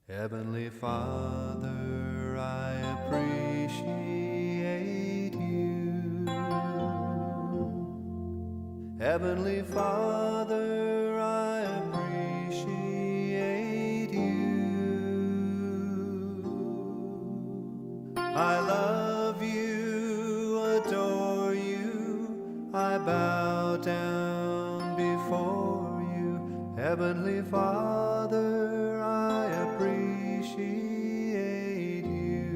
Heavenly Father, I appreciate you. Heavenly Father, I appreciate you. I love you, adore you, I bow down before you. Heavenly Father, I appreciate you.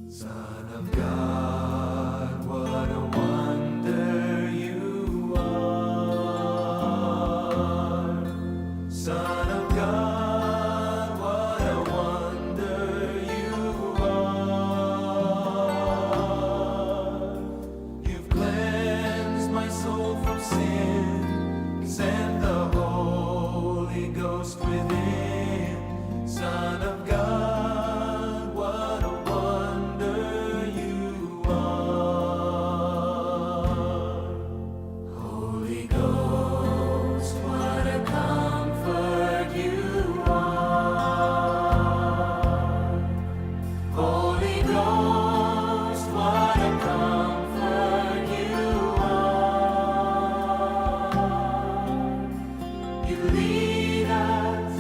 Son of God, what a wonder you are. Son of God, what a wonder you are. You've cleansed my soul from sin, sent the Holy Ghost within. Son of God, what a wonder you are. Holy Ghost, what a comfort you are. Holy Ghost, what a comfort you are. You lead us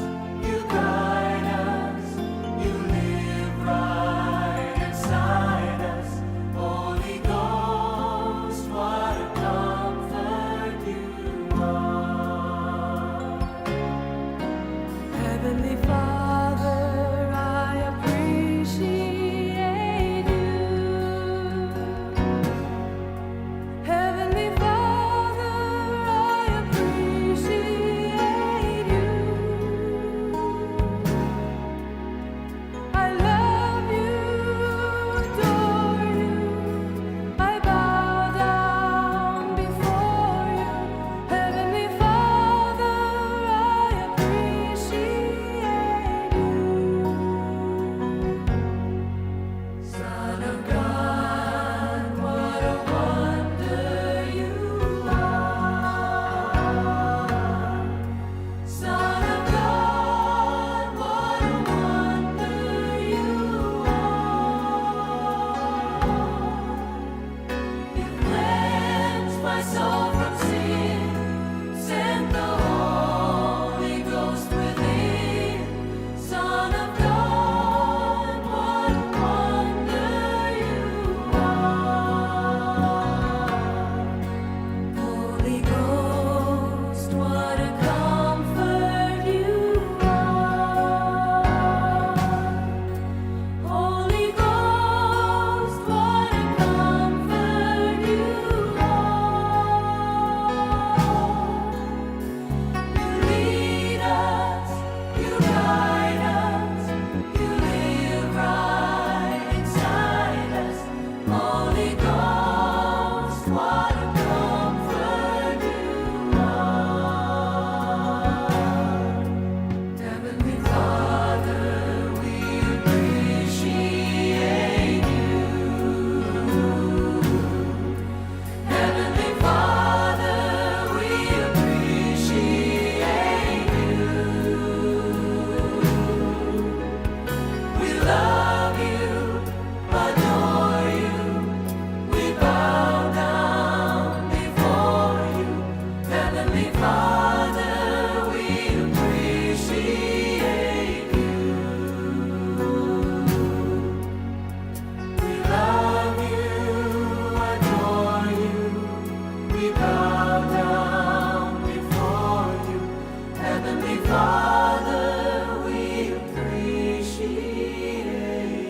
Father, we appreciate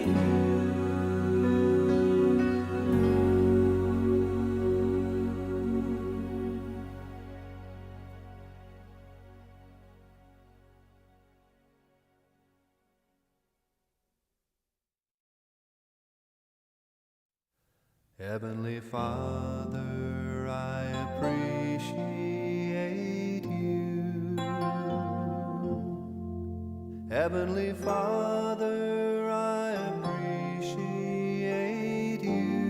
you. Heavenly Father, I appreciate you. Heavenly Father, I appreciate you.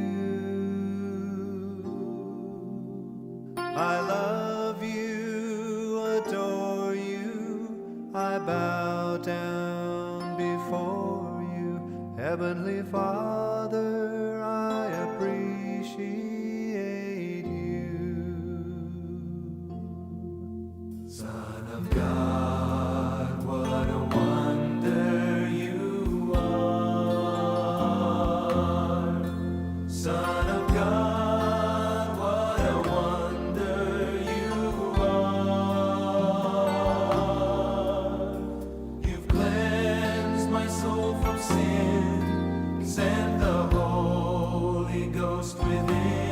I love you, adore you, I bow down before you. Heavenly Father, I appreciate you. Son of God, what a wonder you are. Son of God, what a wonder you are. You've cleansed my soul from sin, sent the Holy Ghost within.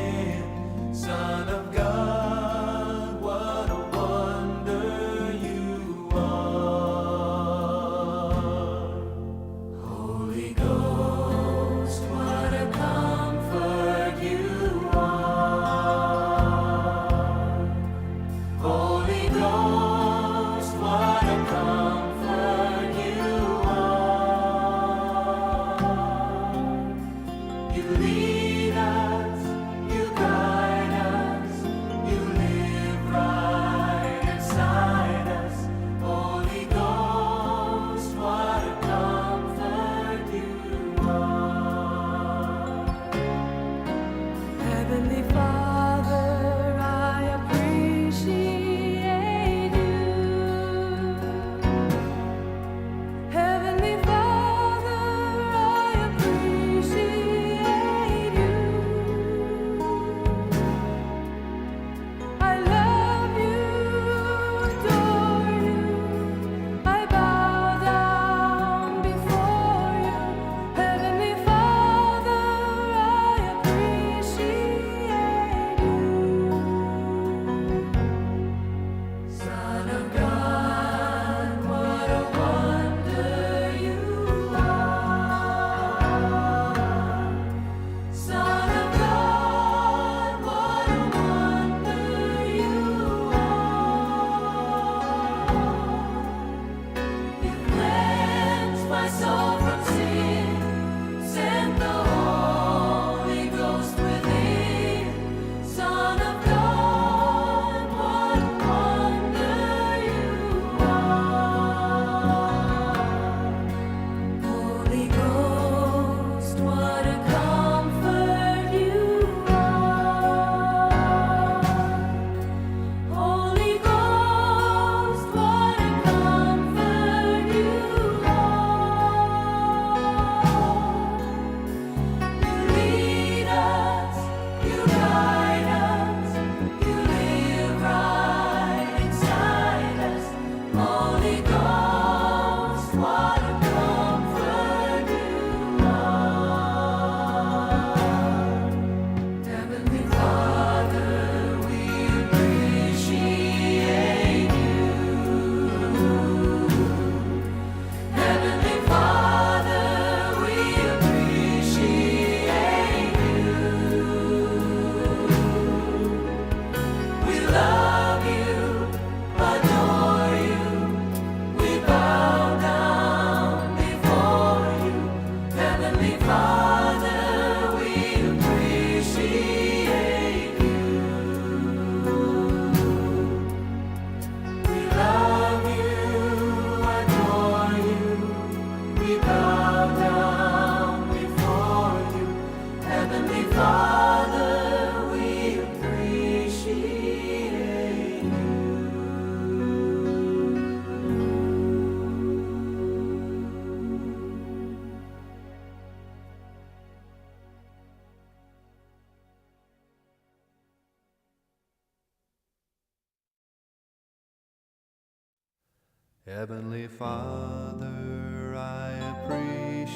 Heavenly Father, I appreciate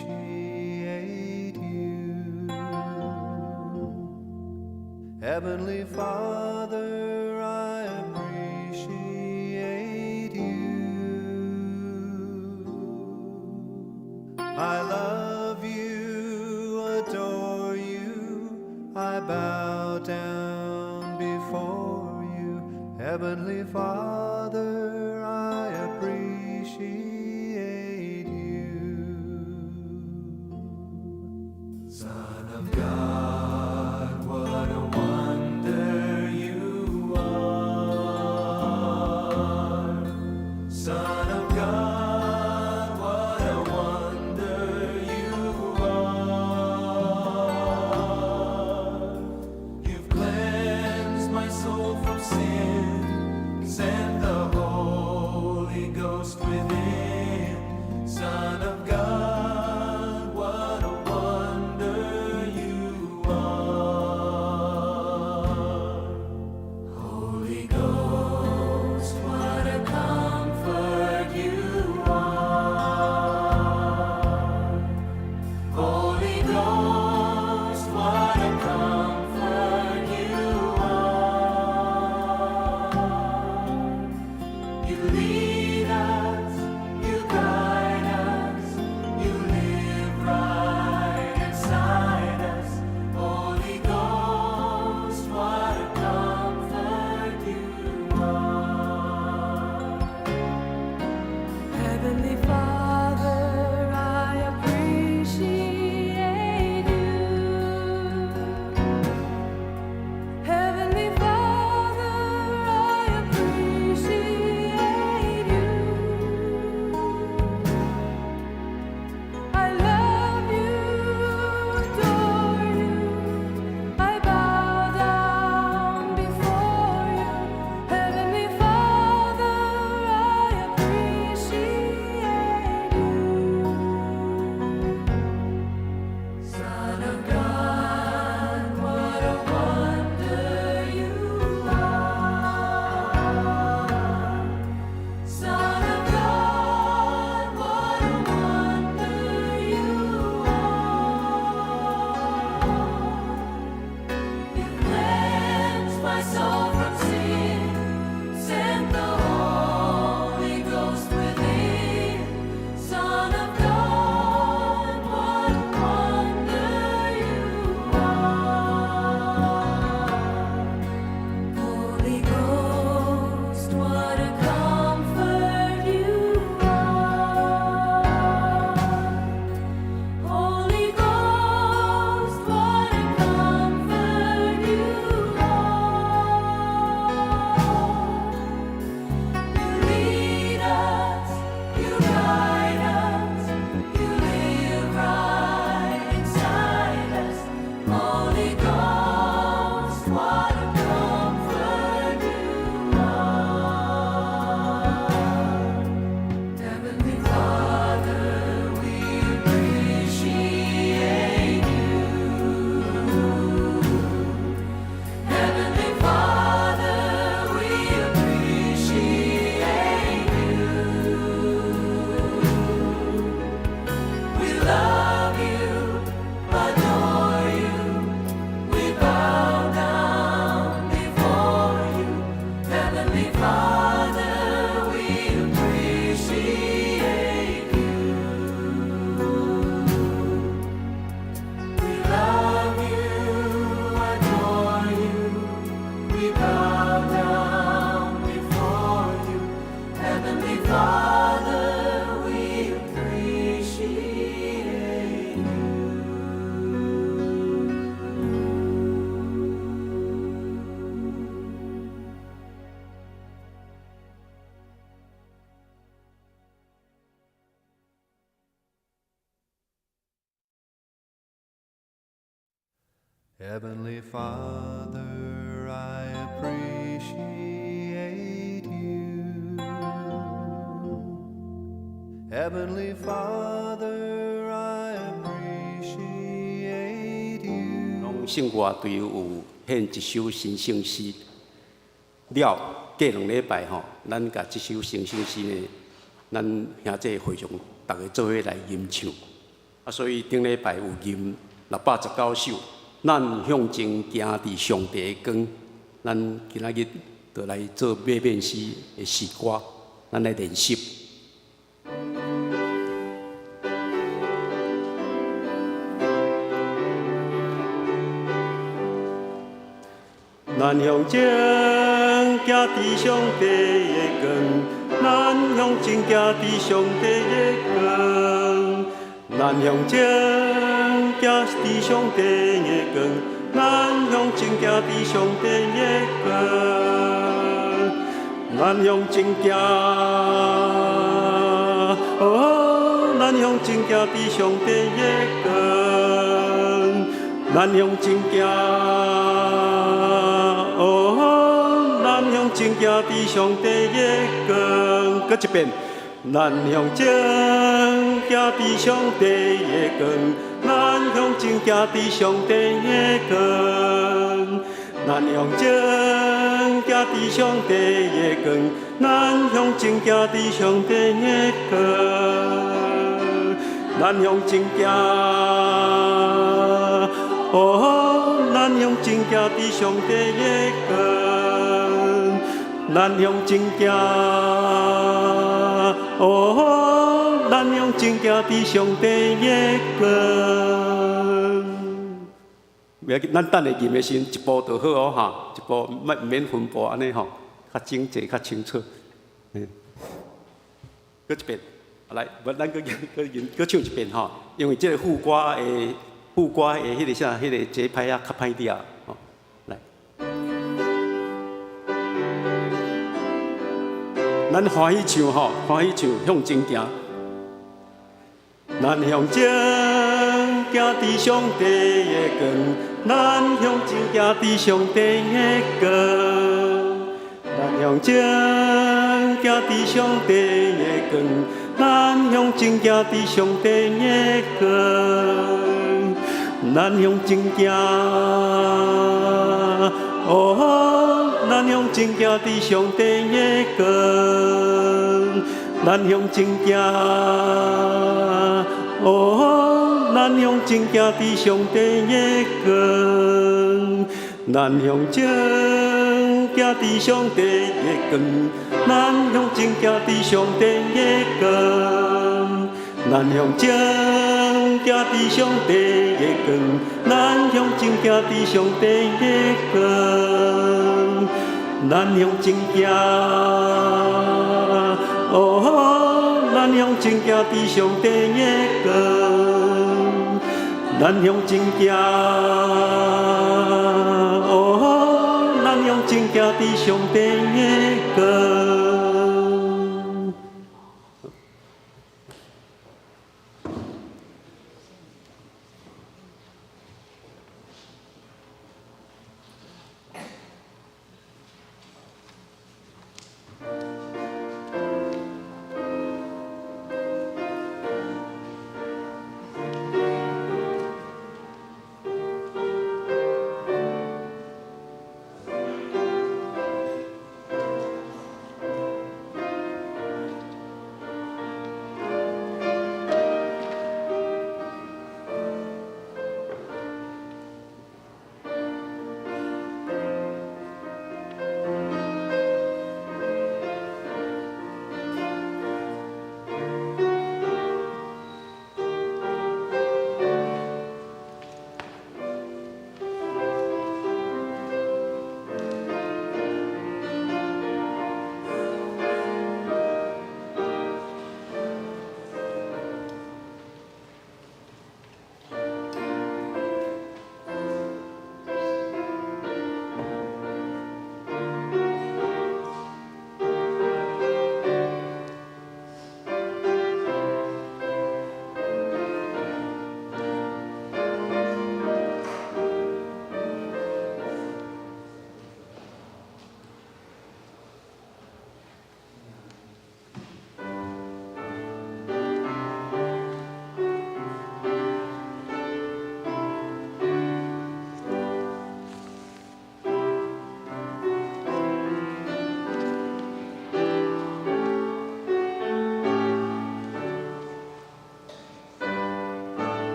you. Heavenly Father, I appreciate you. I love you, adore you, I bow down before you. Heavenly Father, I appreciate you. Son of God, what a wonder you are. Son of God, what a wonder you are. You've cleansed my soul from sin, sent the Holy Ghost within. Son of God, what a wonder you are. Holy Ghost, what a comfort you are. Holy Ghost, what a comfort you are. You lead us, you guide us, you live right inside us. Holy Ghost, what a comfort you are. Heavenly Father, I appreciate you. Heavenly Father, I appreciate you. I love you, adore you, I bow down before you. Heavenly Father, I appreciate you. Son of God, what a wonder you are. Son of God, what a wonder you are. You cleansed my soul from sin, sent the Holy Ghost within. Son of God, what a wonder you are. Holy Ghost, what a comfort you are. Holy Ghost, what a comfort you are. You lead us, you guide us, you live right inside us. Holy Ghost, what a comfort you are. Heavenly Father, we appreciate you. Heavenly Father, we appreciate you. We love you, adore you, we bow down before you. Heavenly Father, we appreciate you. We love you, adore you, we bow down before you. Heavenly Father, we appreciate you. Heavenly Father, I appreciate you. Heavenly Father, I appreciate you. 拢圣歌队有献一首新圣诗，了过2礼拜吼，咱甲这首新圣诗呢咱兄弟会上大家做伙来吟唱。啊，所以顶礼拜有吟619首，咱向前行伫上帝的光。咱今仔日就来做马面诗的诗歌，咱来练习。咱向前行伫上帝的光，咱向前行伫上帝的光，咱向前行伫上帝的光，咱向前行伫上帝的光，咱向前行，哦，咱向前行伫上帝的光，咱向前行。哦，咱向前行伫上帝的光，搁一遍，咱向前行伫上帝的光，咱向前行伫上帝的光，咱向前行伫上帝的光，咱向前行伫上帝的光，咱向前行，哦，咱向前行伫上帝的光，咱向前行，哦，咱向前行伫上帝的光。袂要紧，咱等下吟的时阵一步就好哦哈，一步免分步安尼吼，较整齐较清楚。搁一遍，来，咱搁唱一遍吼，因为这个副歌的迄个啥，迄个节拍啊较歹啲啊，吼，来，咱欢喜唱吼，欢喜唱向前行，咱向前行伫上帝的光，咱向前行伫上帝的光，咱向前行伫上帝的光，咱向前行伫上帝的光。咱向前行，哦，咱向前行伫上帝的光，咱向前行，哦，咱向前行伫上帝的光，咱向前行伫上帝的光，咱向前行伫上帝的光，咱向前。行伫上帝的光，咱向前行伫上帝的光，咱向前行，哦，咱向前行伫上帝的光，咱向前行，哦，咱向前行伫上帝的光。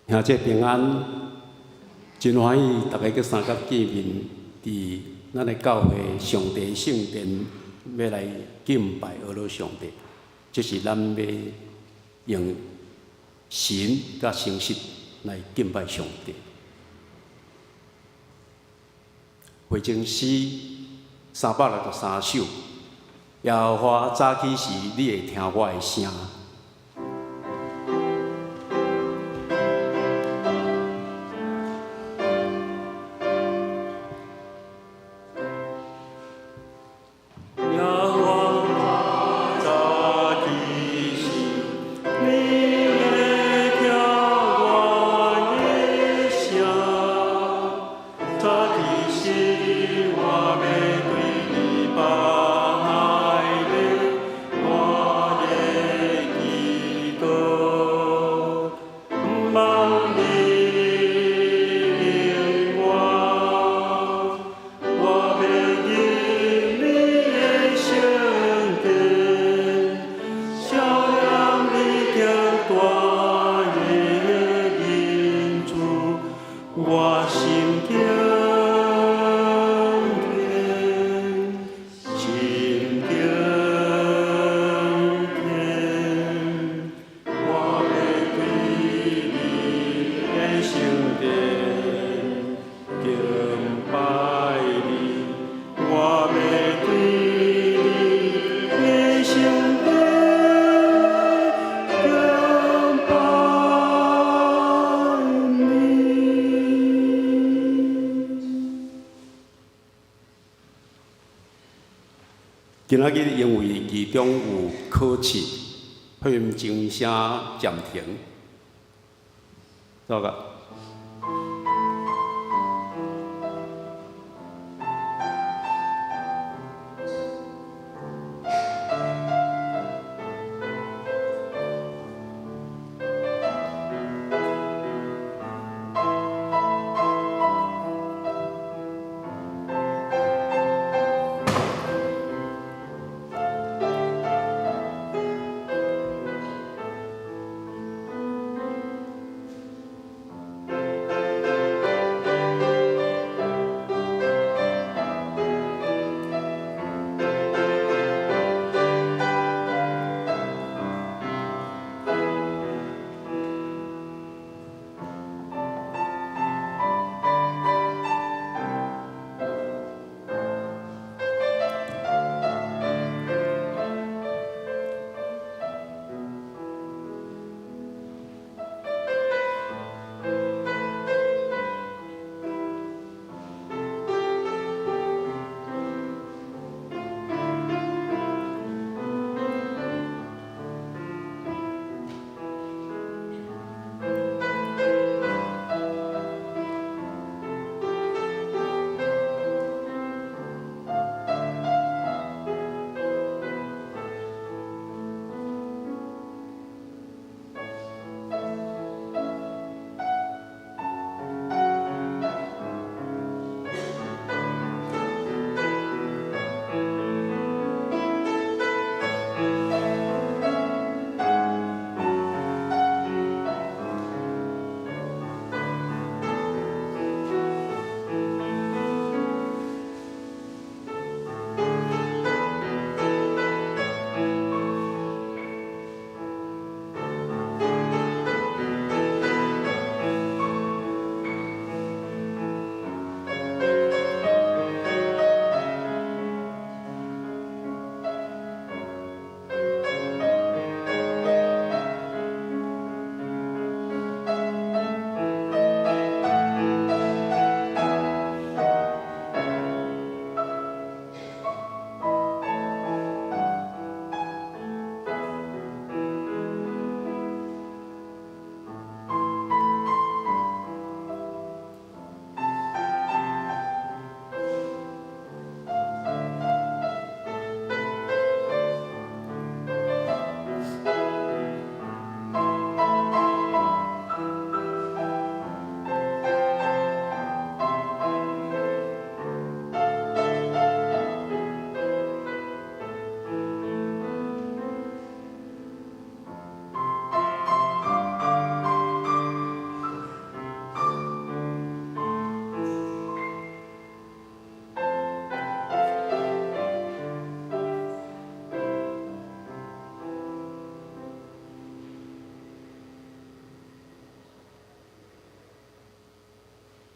兄姐平安，真欢喜，大家去三甲见面，伫咱的教会上帝圣殿要来敬拜阿罗上帝，这是咱要用神甲诚实来敬拜上帝。回情诗363首，耶和华早起时，你会听我的声。今仔日因为其中有考试，配音钟声暂停，走个。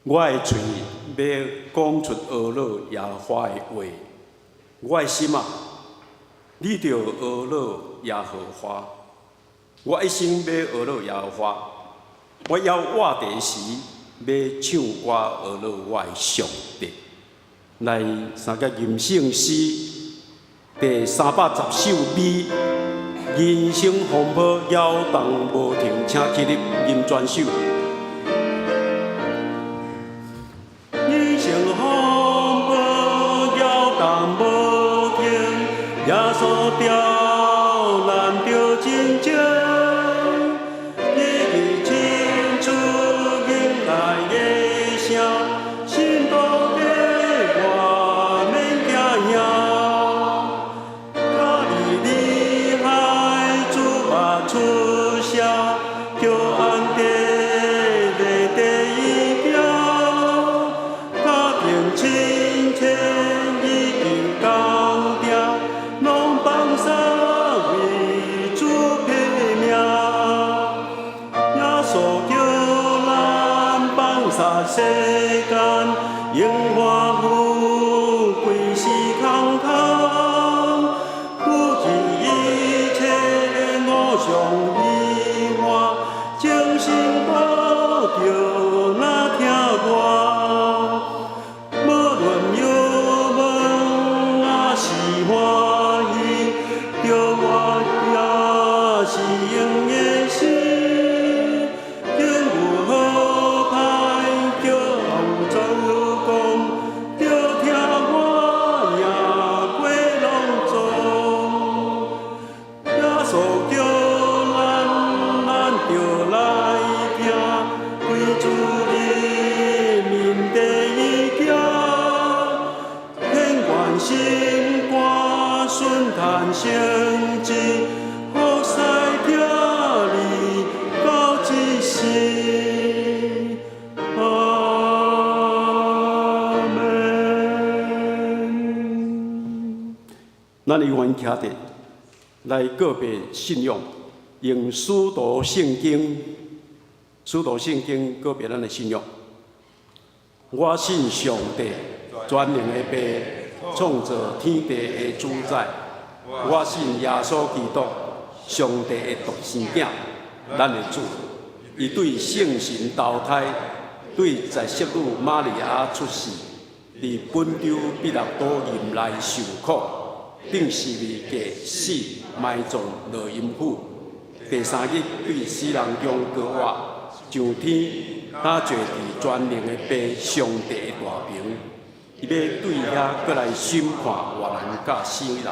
我的嘴要讲出阿乐耶和华的话，我的心啊，你着阿乐耶和华。我一生要阿乐耶和华，我要活地时要唱歌阿乐我的上帝。来三个吟圣诗第310首美，人生风波摇动无停，请起立吟全首。人生风波摇动无停，耶稣调咱着真情。世间荣华富贵是空空，不计一切我上喜欢，精神保着那听歌。无论忧闷还是欢喜，着我也是用的心。心肝顺叹成志，福塞听你到一世。阿门。咱的愿徛伫来个别信仰，用书读圣经，个别咱的信仰。我信上帝，全能的爸。创造天地的主宰，我信耶稣基督，上帝的独生子，咱的主。伊对圣神投胎，对在圣女玛利亚出世，伫本州彼拉多营内受苦，顶是为假死，埋葬落阴府。第3日对死人中高活，上天，他坐伫全能的爸上帝的大屏。伊要对遐过来审判活人甲死人。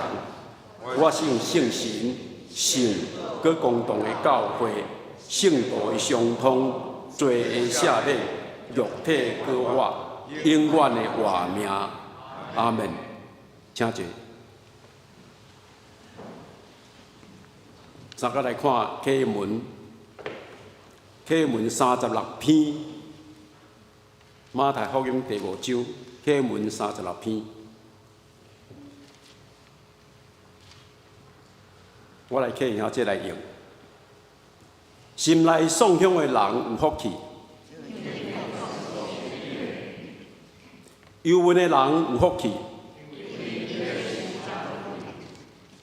我信圣神，信佮共同的教会，圣道的相通，罪的赦免，肉体搁活，永远的活命。阿门。请坐。大家来看启文36篇，马太福音第5章。启文36篇，我来看一下，这来用。心内颂香的人有福气，忧闷的人有福气，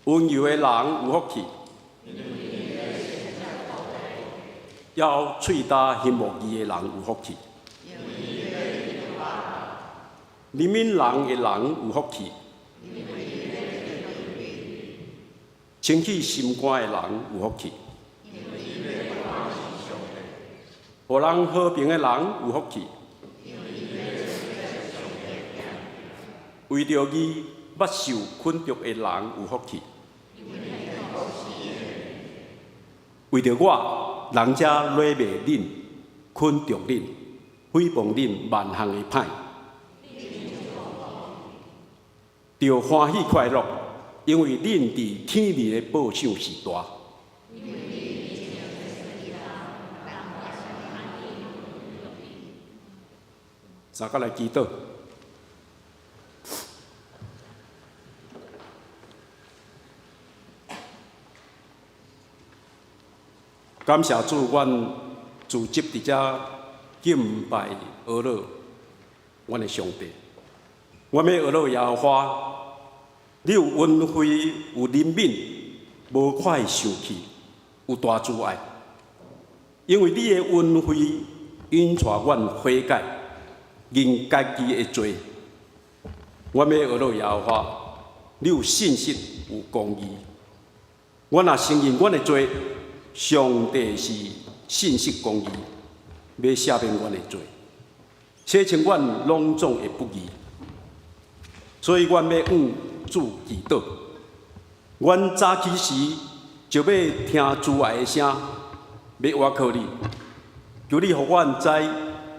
温柔的人有福气，要喙焦翕目字的人有福气。怜悯人的人有福气，清起心肝的人有福气，予人和平的人有福气，为着伊捌受困毒的人有福气，为着我，人家惹骂恁、困毒恁、诽谤恁万项的歹。着欢喜快乐，因为恁伫天里的报赏是大。大家来祈祷。感谢主，阮自集伫遮敬拜俄罗，阮的上帝。阮要俄罗耶和华，你有恩惠，有怜悯，无快生气，有大慈爱。因为你的恩惠引带阮悔改，认家己的罪。阮要俄罗耶和华，你有信实，有公义。阮若承认阮的罪，上帝是信实公义，要赦免阮的罪，洗清阮拢总的不义。所以，阮要向主祈祷。阮早起时就要听主爱的声，要倚靠你，求你互阮知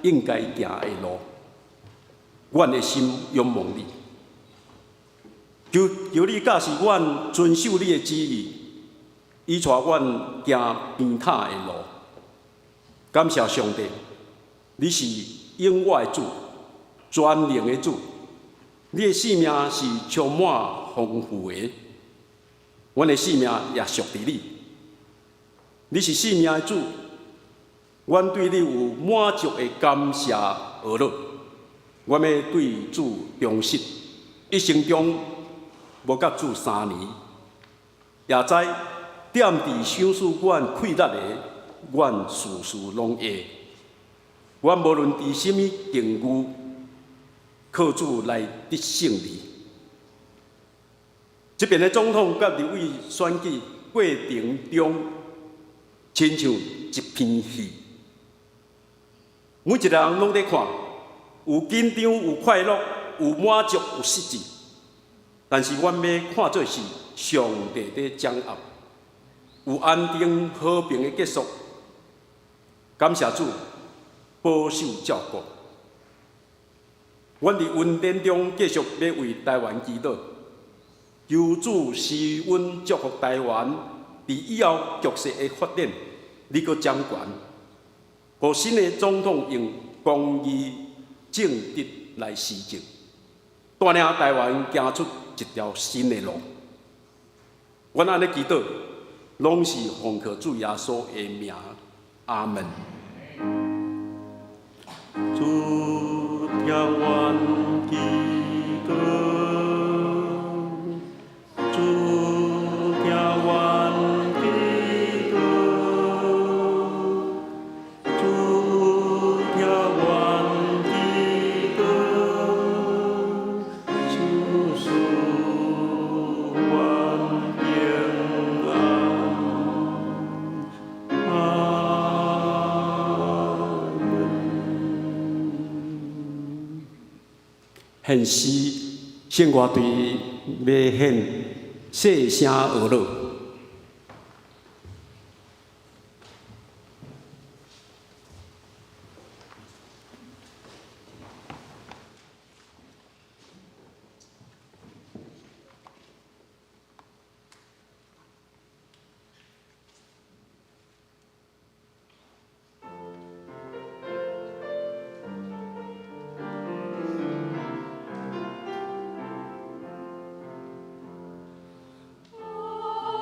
应该行的路。阮的心仰望你，求你教示阮遵守你的旨意，以带阮行平坦的路。感谢上帝，你是永活的主，全能的主。你的生命是充满丰富的，阮的生命也属于你。你是生命的主，阮对你有满足的感谢而乐。阮要对主忠实，一生中无甲主3年，也知点伫想使阮快乐的，阮事事拢会。阮无论伫什么境遇，靠主来得胜利。这边的总统甲立委选举过程中，亲像一篇戏，每一个人拢在看，有紧张，有快乐，有满足，有失志。但是阮要看做是上帝在掌握，有安定和平的结束。感谢主保守照顾。阮伫云典中继续要为台湾祈祷，求主施恩祝福台湾，伫以后局势的发展，你阁掌权，互新的总统用公义正直来施政，带领台湾行出一条新的路。阮安尼祈祷，拢是奉靠主耶稣的名，阿门。主听阮祈祷，主听阮祈祷，主听阮祈祷，主赐阮平安。献诗，献乐队要献细声俄罗。Oh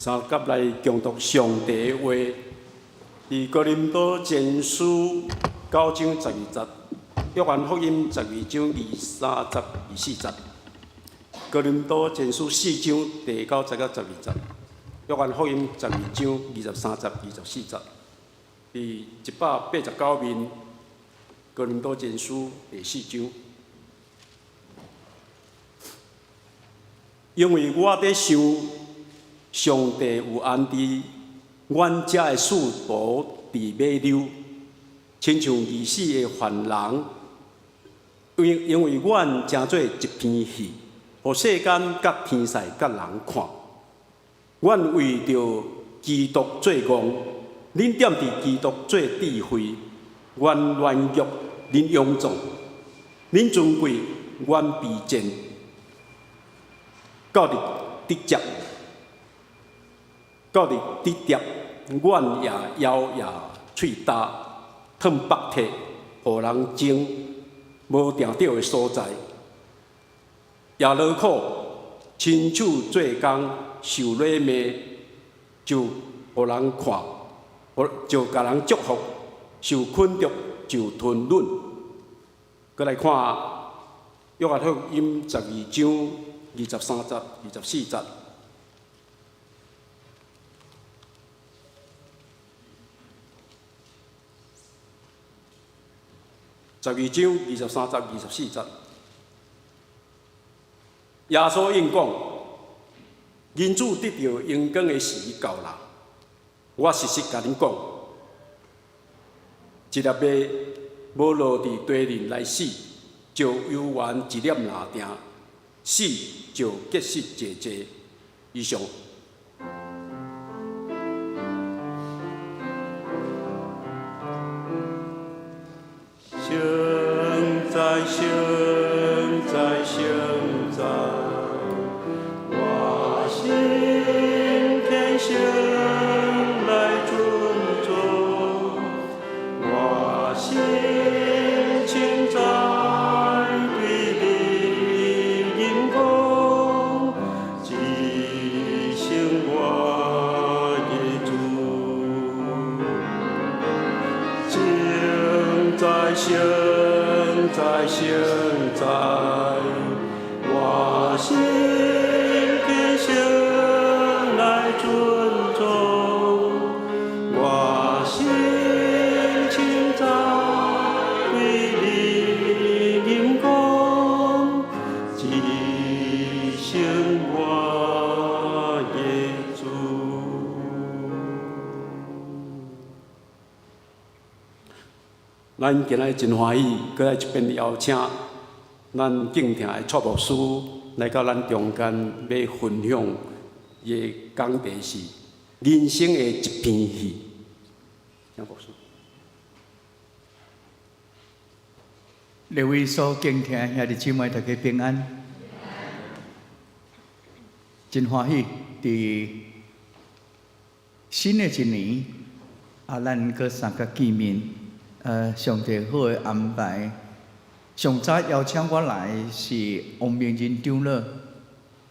三甲来共读上帝的话，伫哥林多前书9章12节，约翰福音12章23节、24节，哥林多前书4章第9节到12节，约翰福音12章23节、24节，第189面，哥林多前书第4章。因为我伫想，上帝有安置阮遮的使徒伫马溜，亲像已死的犯人。因为阮诚做一篇戏，互世间甲天使甲人看。阮为着基督做工，恁踮伫基督做智慧。阮软弱，恁勇壮；恁尊贵，阮卑贱。到伫直接，阮也咬喙焦，吞白体，互人争无定着的所在，也劳苦，亲手做工，受累骂，就互人看，就甲人祝福，受困着就吞忍。搁来看约翰福音12章23节、24节。12章23节、24节，耶稣应讲：人子得到阳光的时到啦。我实实甲恁讲，一粒麦无落伫地里来死，就犹原一粒拿定，死就结实济济。以上。现在，我心天性来尊重，我心情在对你因公，即兴我的主，现在，我心天性来尊重，我心情在对你因公，即兴我的主。咱今日真欢喜，搁来一边邀请咱敬听的蔡牧师来到咱中间，要分享伊的讲题是人生的一篇戏。请牧师。各位所敬听兄弟姊妹，大家平安。真欢喜，伫新的一年，咱搁三个见面。上帝好的安排。上早邀请我来是王明仁长老，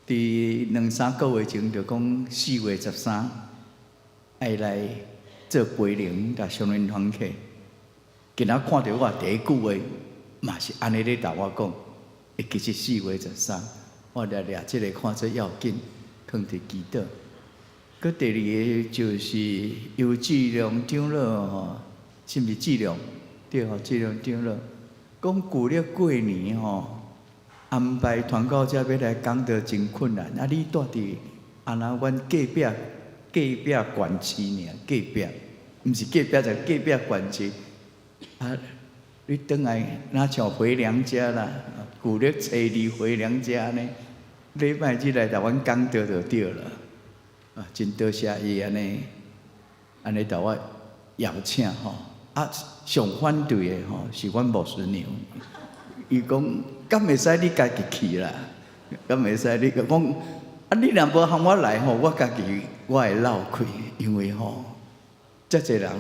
伫2-3个月前就讲4月13，爱来做陪灵甲上人团契。今仔看到我第一句话，嘛是安尼咧甲我讲，其实4月13，我掠即个看做要紧，放伫祈祷。佮第二个就是尤志良长老吼。是毋是质量？对吼，质量长老讲旧历过年吼，安排团购者要来讲道真困难。啊，你住伫阮隔壁县市尔，隔壁，毋是隔壁就隔壁县市。啊，你转来哪像回娘家啦？旧历初2回娘家呢？礼拜日来台湾讲道就对了。啊，真多谢伊安尼甲我邀请吼。啊，上反对的吼是阮牧师娘，伊讲敢会使你家己去啦，敢会使你讲啊，你若无喊我来吼，我家己我会闹开，因为吼，遮侪人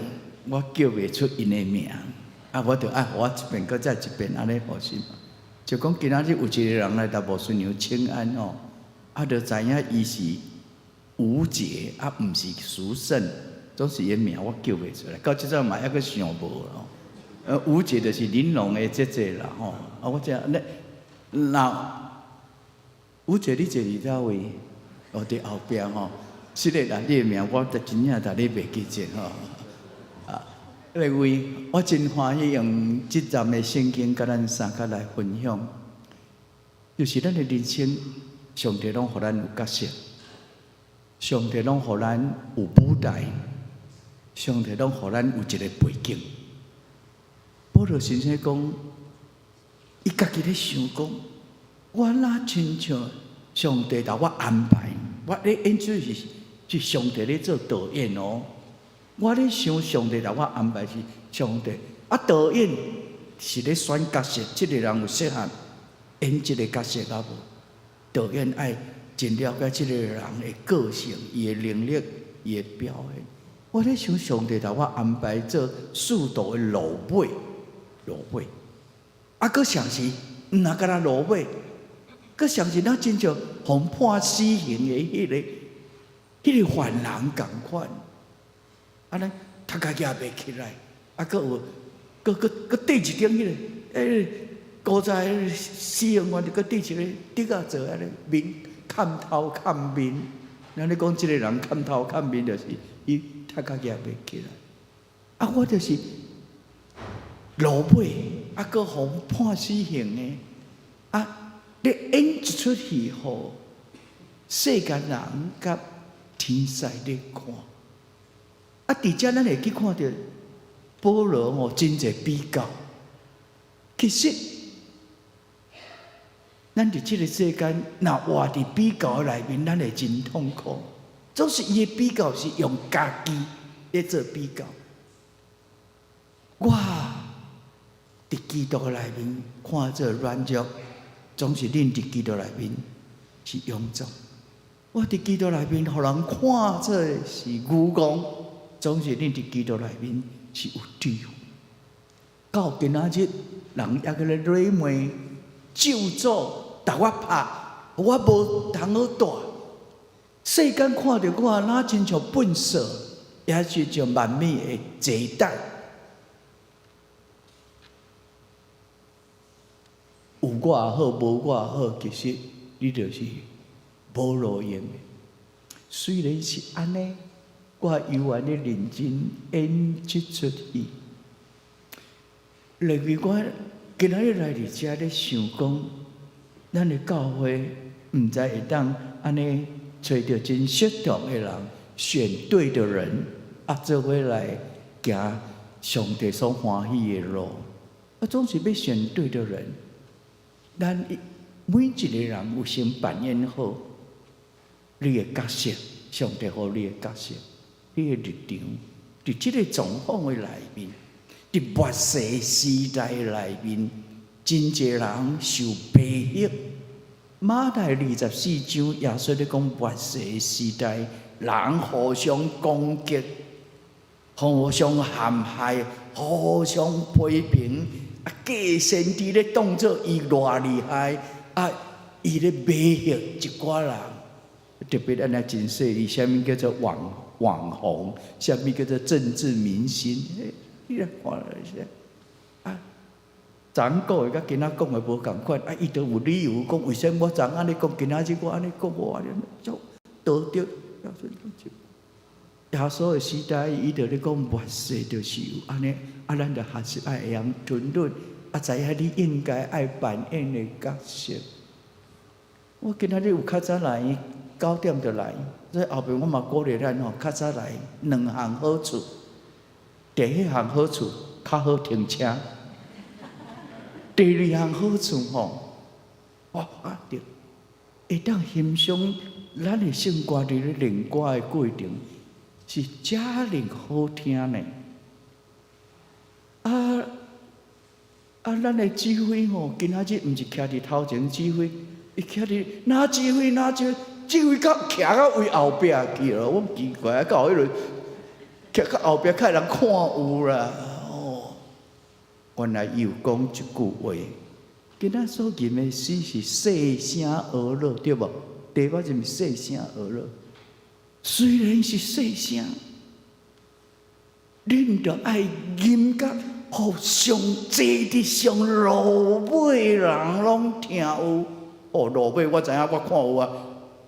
我叫袂出因的名，啊，我着爱互我一遍，搁再一遍安尼互信。就讲今仔日有一个人来甲牧师娘请安吼，啊，着知影伊是吴杰啊，毋是苏胜，总是伊名我叫袂出来。到即阵嘛，还阁想无咯。吴杰就是玲珑的姐姐啦，吼。啊，我这那吴姐，你坐伫倒位？哦，伫后壁吼。是嘞啦，你的名我真正逐日袂记着吼。啊，那位我真欢喜用即站的圣经，甲咱三个来分享。就是咱的人生，上帝拢互咱有角色，上帝拢互咱有舞台，上帝拢互咱有一个背景。保罗先生讲，伊家己咧想讲，我哪亲像上帝甲我安排，我咧演出是上帝咧做导演哦。我咧想上帝甲我安排是上帝，啊导演是咧选角色，即个人有适合演即个角色啊无？导演爱真了解即个人的个性、伊的能力、伊的表现。我咧想上帝甲我安排做四道的芦苇。啊，佫像是毋若甲咱芦苇，佫像是咱亲像互判死刑的迄个犯人共款，啊，咱头壳举袂起来，啊，佫有，佫缀一顶迄个，古早死刑犯就佫缀一个竹仔做安尼面砍头砍面，咱咧讲即个人砍头砍面，就是伊头壳举袂起来，啊，我就是芦苇，啊，佫互判死刑的，啊，咧演一出戏，互世间人甲天使咧看，啊，伫遮咱会去看到保罗吼真侪比较。其实，咱伫即个世间，若活伫比较内面，咱会真痛苦。总是伊的比较是用家己咧做比较。我伫基督内面看做软弱，总是恁伫基督内面是勇壮。我伫基督内面，互人看做是愚妄，总是恁伫基督内面是有智慧。到今仔日，人还搁咧惹骂、咒诅，逐我拍，我无通好大。世间看到我，哪亲像粪扫，也是像万米的坐蛋。有我也好，无我也好，其实你就是无路用的。虽然是安尼，我依然咧认真演即出戏。另外，我今仔日来伫遮咧想讲，咱的教会毋知会当安尼找到真适当的人，选对的人，啊，做伙来行上帝所欢喜的路。啊，总是要选对的人。咱每一个人有先扮演好你的角色，上帝予你的角色，你的立场，伫即个状况的内面，伫末世时代内面，真侪人受逼迫。马太24章，耶稣咧讲末世时代，人互相攻击，互相陷害，互相批评。啊，假先知咧当作伊偌厉害，啊，伊咧迷惑一寡人，特别咱来真细哩，啥物叫做网红，啥物叫做政治明星，你来看一下，啊，昨讲的甲今仔讲的无共款，啊，伊都有理由讲，为什么我昨安尼讲，今仔日我安尼讲，我安尼就得着，耶稣的时代，伊就咧讲末世就是有安尼。啊，咱就学习爱会晓吞忍，啊，知影你应该爱扮演的角色。我今仔日有较早来，9点就来，所以后边我嘛鼓励咱吼，较早来2项好处。第一项好处，较好停车；第2项好处吼，对，会当欣赏咱的圣歌伫咧练歌的过程，是遮灵好听呢。咱的指挥吼，今仔日毋是徛伫头前指挥，伊徛伫哪指挥，指挥到徛到位后壁去了。我奇怪，到迄落徛到后壁，较人看有啦。哦，原来伊有讲一句话，今仔所吟的诗是细声而落，对无？第一就是细声而落。虽然是细声，恁着爱吟甲，互上坐伫上落尾人拢听有。哦，落尾我知影，我看有啊。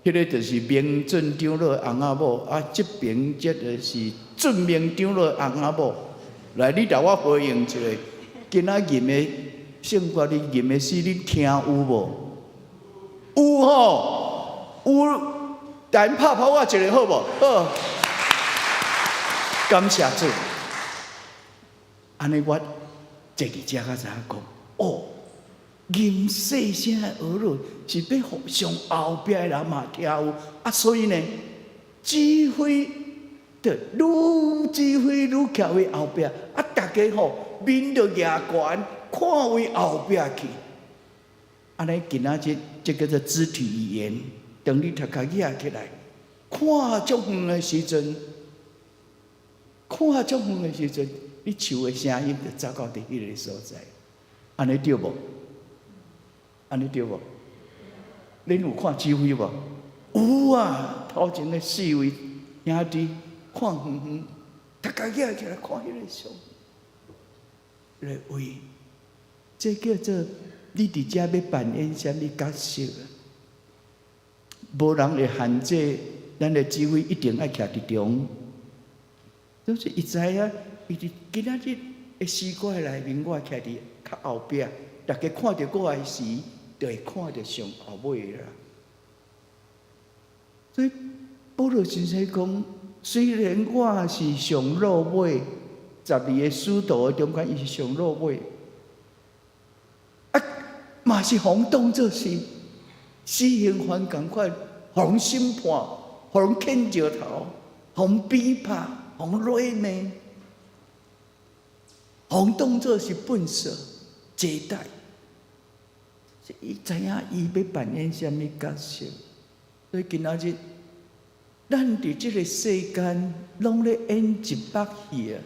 迄个就是明俊长老翁仔某，啊，这边这就是俊明长老翁仔某。来，你甲我回应一下，今仔吟的圣歌，你吟的诗，你听有无？有吼，有。咱拍拍我一个好无？好，感谢主。安尼我坐伫遮才知影讲，哦，吟细声的儿女是要互上后壁的人嘛听有，啊，所以呢，指挥的愈指挥愈徛为后壁，啊，大家吼面着牙悬，看为后壁去。安尼今仔日这叫做肢体语言。当你头壳仰起来，看足远的时阵，你手的声音就走到伫迄个所在，安尼对无？安尼对无？恁有看指挥无？有啊，头前的4位兄弟看远远，头壳仰起来看迄个上，迄个位，这叫做你伫遮要扮演什么角色啊？无人会限制，咱的指挥一定爱徛伫中。就是伊知影，伊伫今仔日的诗歌内面，我徛伫较后壁，大家看到我的时，就会看到上后尾啦。所以保罗先生讲，虽然我是上落尾，12个使徒的中间，伊是上落尾，啊，嘛是互当作是。死刑犯同款，互审判，互人牵石头，互逼拍，互勒骂，互当作是粪扫、接待。伊知影伊要扮演什么角色，所以今仔日，咱伫即个世间，拢咧演一百戏啊！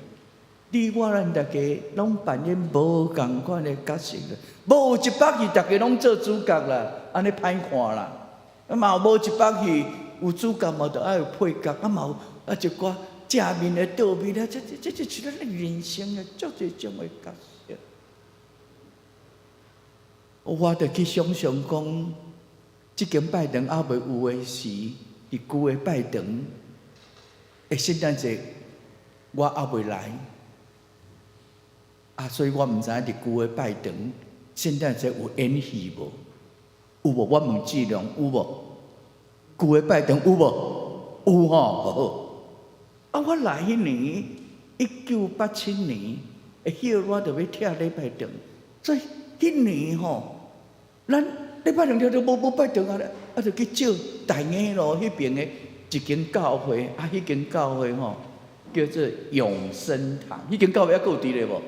你我咱大家拢扮演无共款的角色啦，无一百戏，大家拢做主角啦。安尼歹看啦，啊嘛有无一百戏有主角嘛，就爱有配角，啊嘛有啊一寡正面的、倒面的，这是咱人生的足一种的角色。我着去想象讲，即间拜堂还未有的时，伫旧的拜堂，圣诞节我还未来，啊，所以我毋知影伫旧的拜堂，圣诞节有演戏无？有无？我问质量有无？旧的拜堂有无？有吼。啊，我来迄年1987年，迄我就要拆礼拜堂，所以迄年吼，咱礼拜堂就无拜堂啊，啊就去找大雅路迄边的一间教会，啊，迄间教会吼叫做永生堂，迄间教会还佫有伫咧无？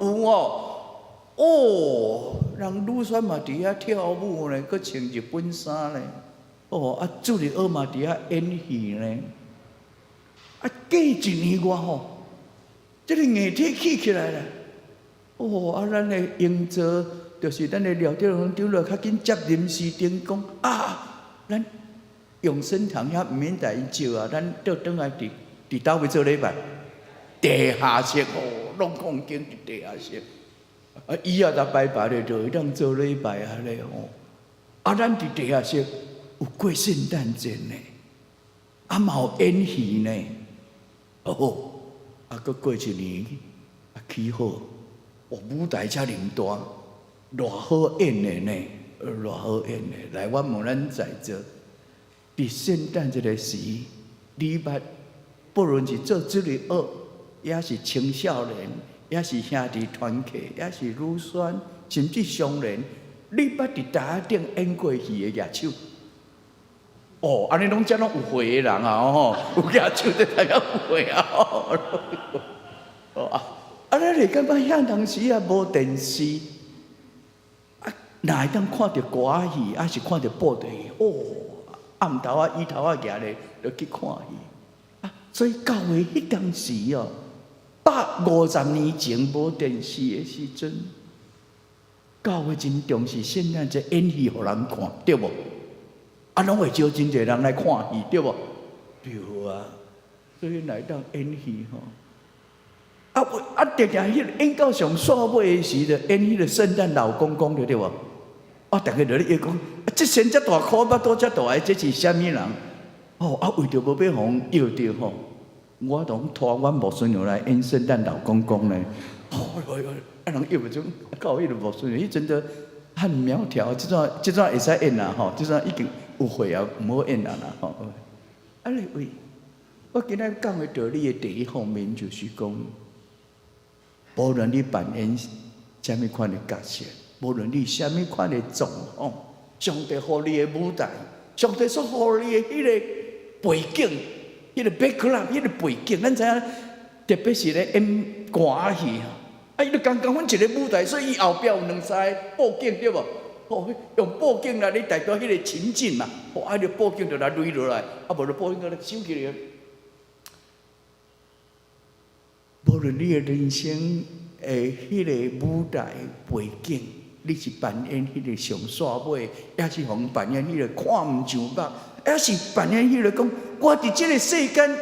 有哦。哦，人女选嘛伫遐跳舞呢，佮穿日本衫呢。哦，啊，主日学嘛伫遐演戏呢。啊，过一年外吼，这个硬体起起来了。哦，啊，咱的营造就是咱的廖德荣长老较紧接临时顶讲啊，咱永生堂遐毋免带伊招啊，咱倒转来伫倒位做礼拜，地下室哦，拢讲经伫地下室。啊，伊也若拜拜咧，就会当做礼拜啊咧吼。啊，咱伫地下室有过圣诞节呢，啊嘛有演戏呢。哦，啊，佮过一年啊起好，哦，舞台遮尔大，偌好演的呢，偌好演的。来，我问咱在座，伫圣诞节的时，你捌不论是做主日学，也是青少年。也是兄弟团契，也是女宣，甚至商人，你捌伫台顶演过戏的举手？哦，安尼拢遮拢有会的人啊，吼，有举手在大家有会啊，哦啊，啊，咱会感觉遐当时啊无电视，啊，哪会当看到歌戏，还是看到布袋戏？哦，暗头啊、伊头啊举咧，就去看戏啊，所以教会迄当时哦。150年前无电视的时阵，教会真重视圣诞节演戏，互人看，对无？啊，拢会招真侪人来看戏，对无？对啊，所以来到演戏吼。定定迄个演到上煞尾的时，就演迄个圣诞老公公对无？大家就咧讲，这身遮大箍，巴肚遮大个，这是啥物人？为着无要互摇着吼，我拢拖阮某孙女来演圣诞老公公咧。人摇不中，到迄个某孙女，迄阵都很苗条，即阵会使演啦吼，即阵已经有岁啊，毋好演啦吼。你喂，我今仔讲的道理的第一方面就是讲。无论你扮演什么款的角色，无论你什么款的状况，上帝予你的舞台，上帝所予你的迄个背景，迄个 background， 迄个背景，咱知影，特别是咧演歌戏伊就刚阮一个舞台，所以伊后壁有两三个布景对无？用布景来咧代表迄个情境嘛，就布景就来累落来，无就布景就来收起来。无论你的人生的迄个舞台背景，你是扮演迄个上煞尾，也是互扮演迄个看毋上目，也是扮演迄个讲我伫即个世间，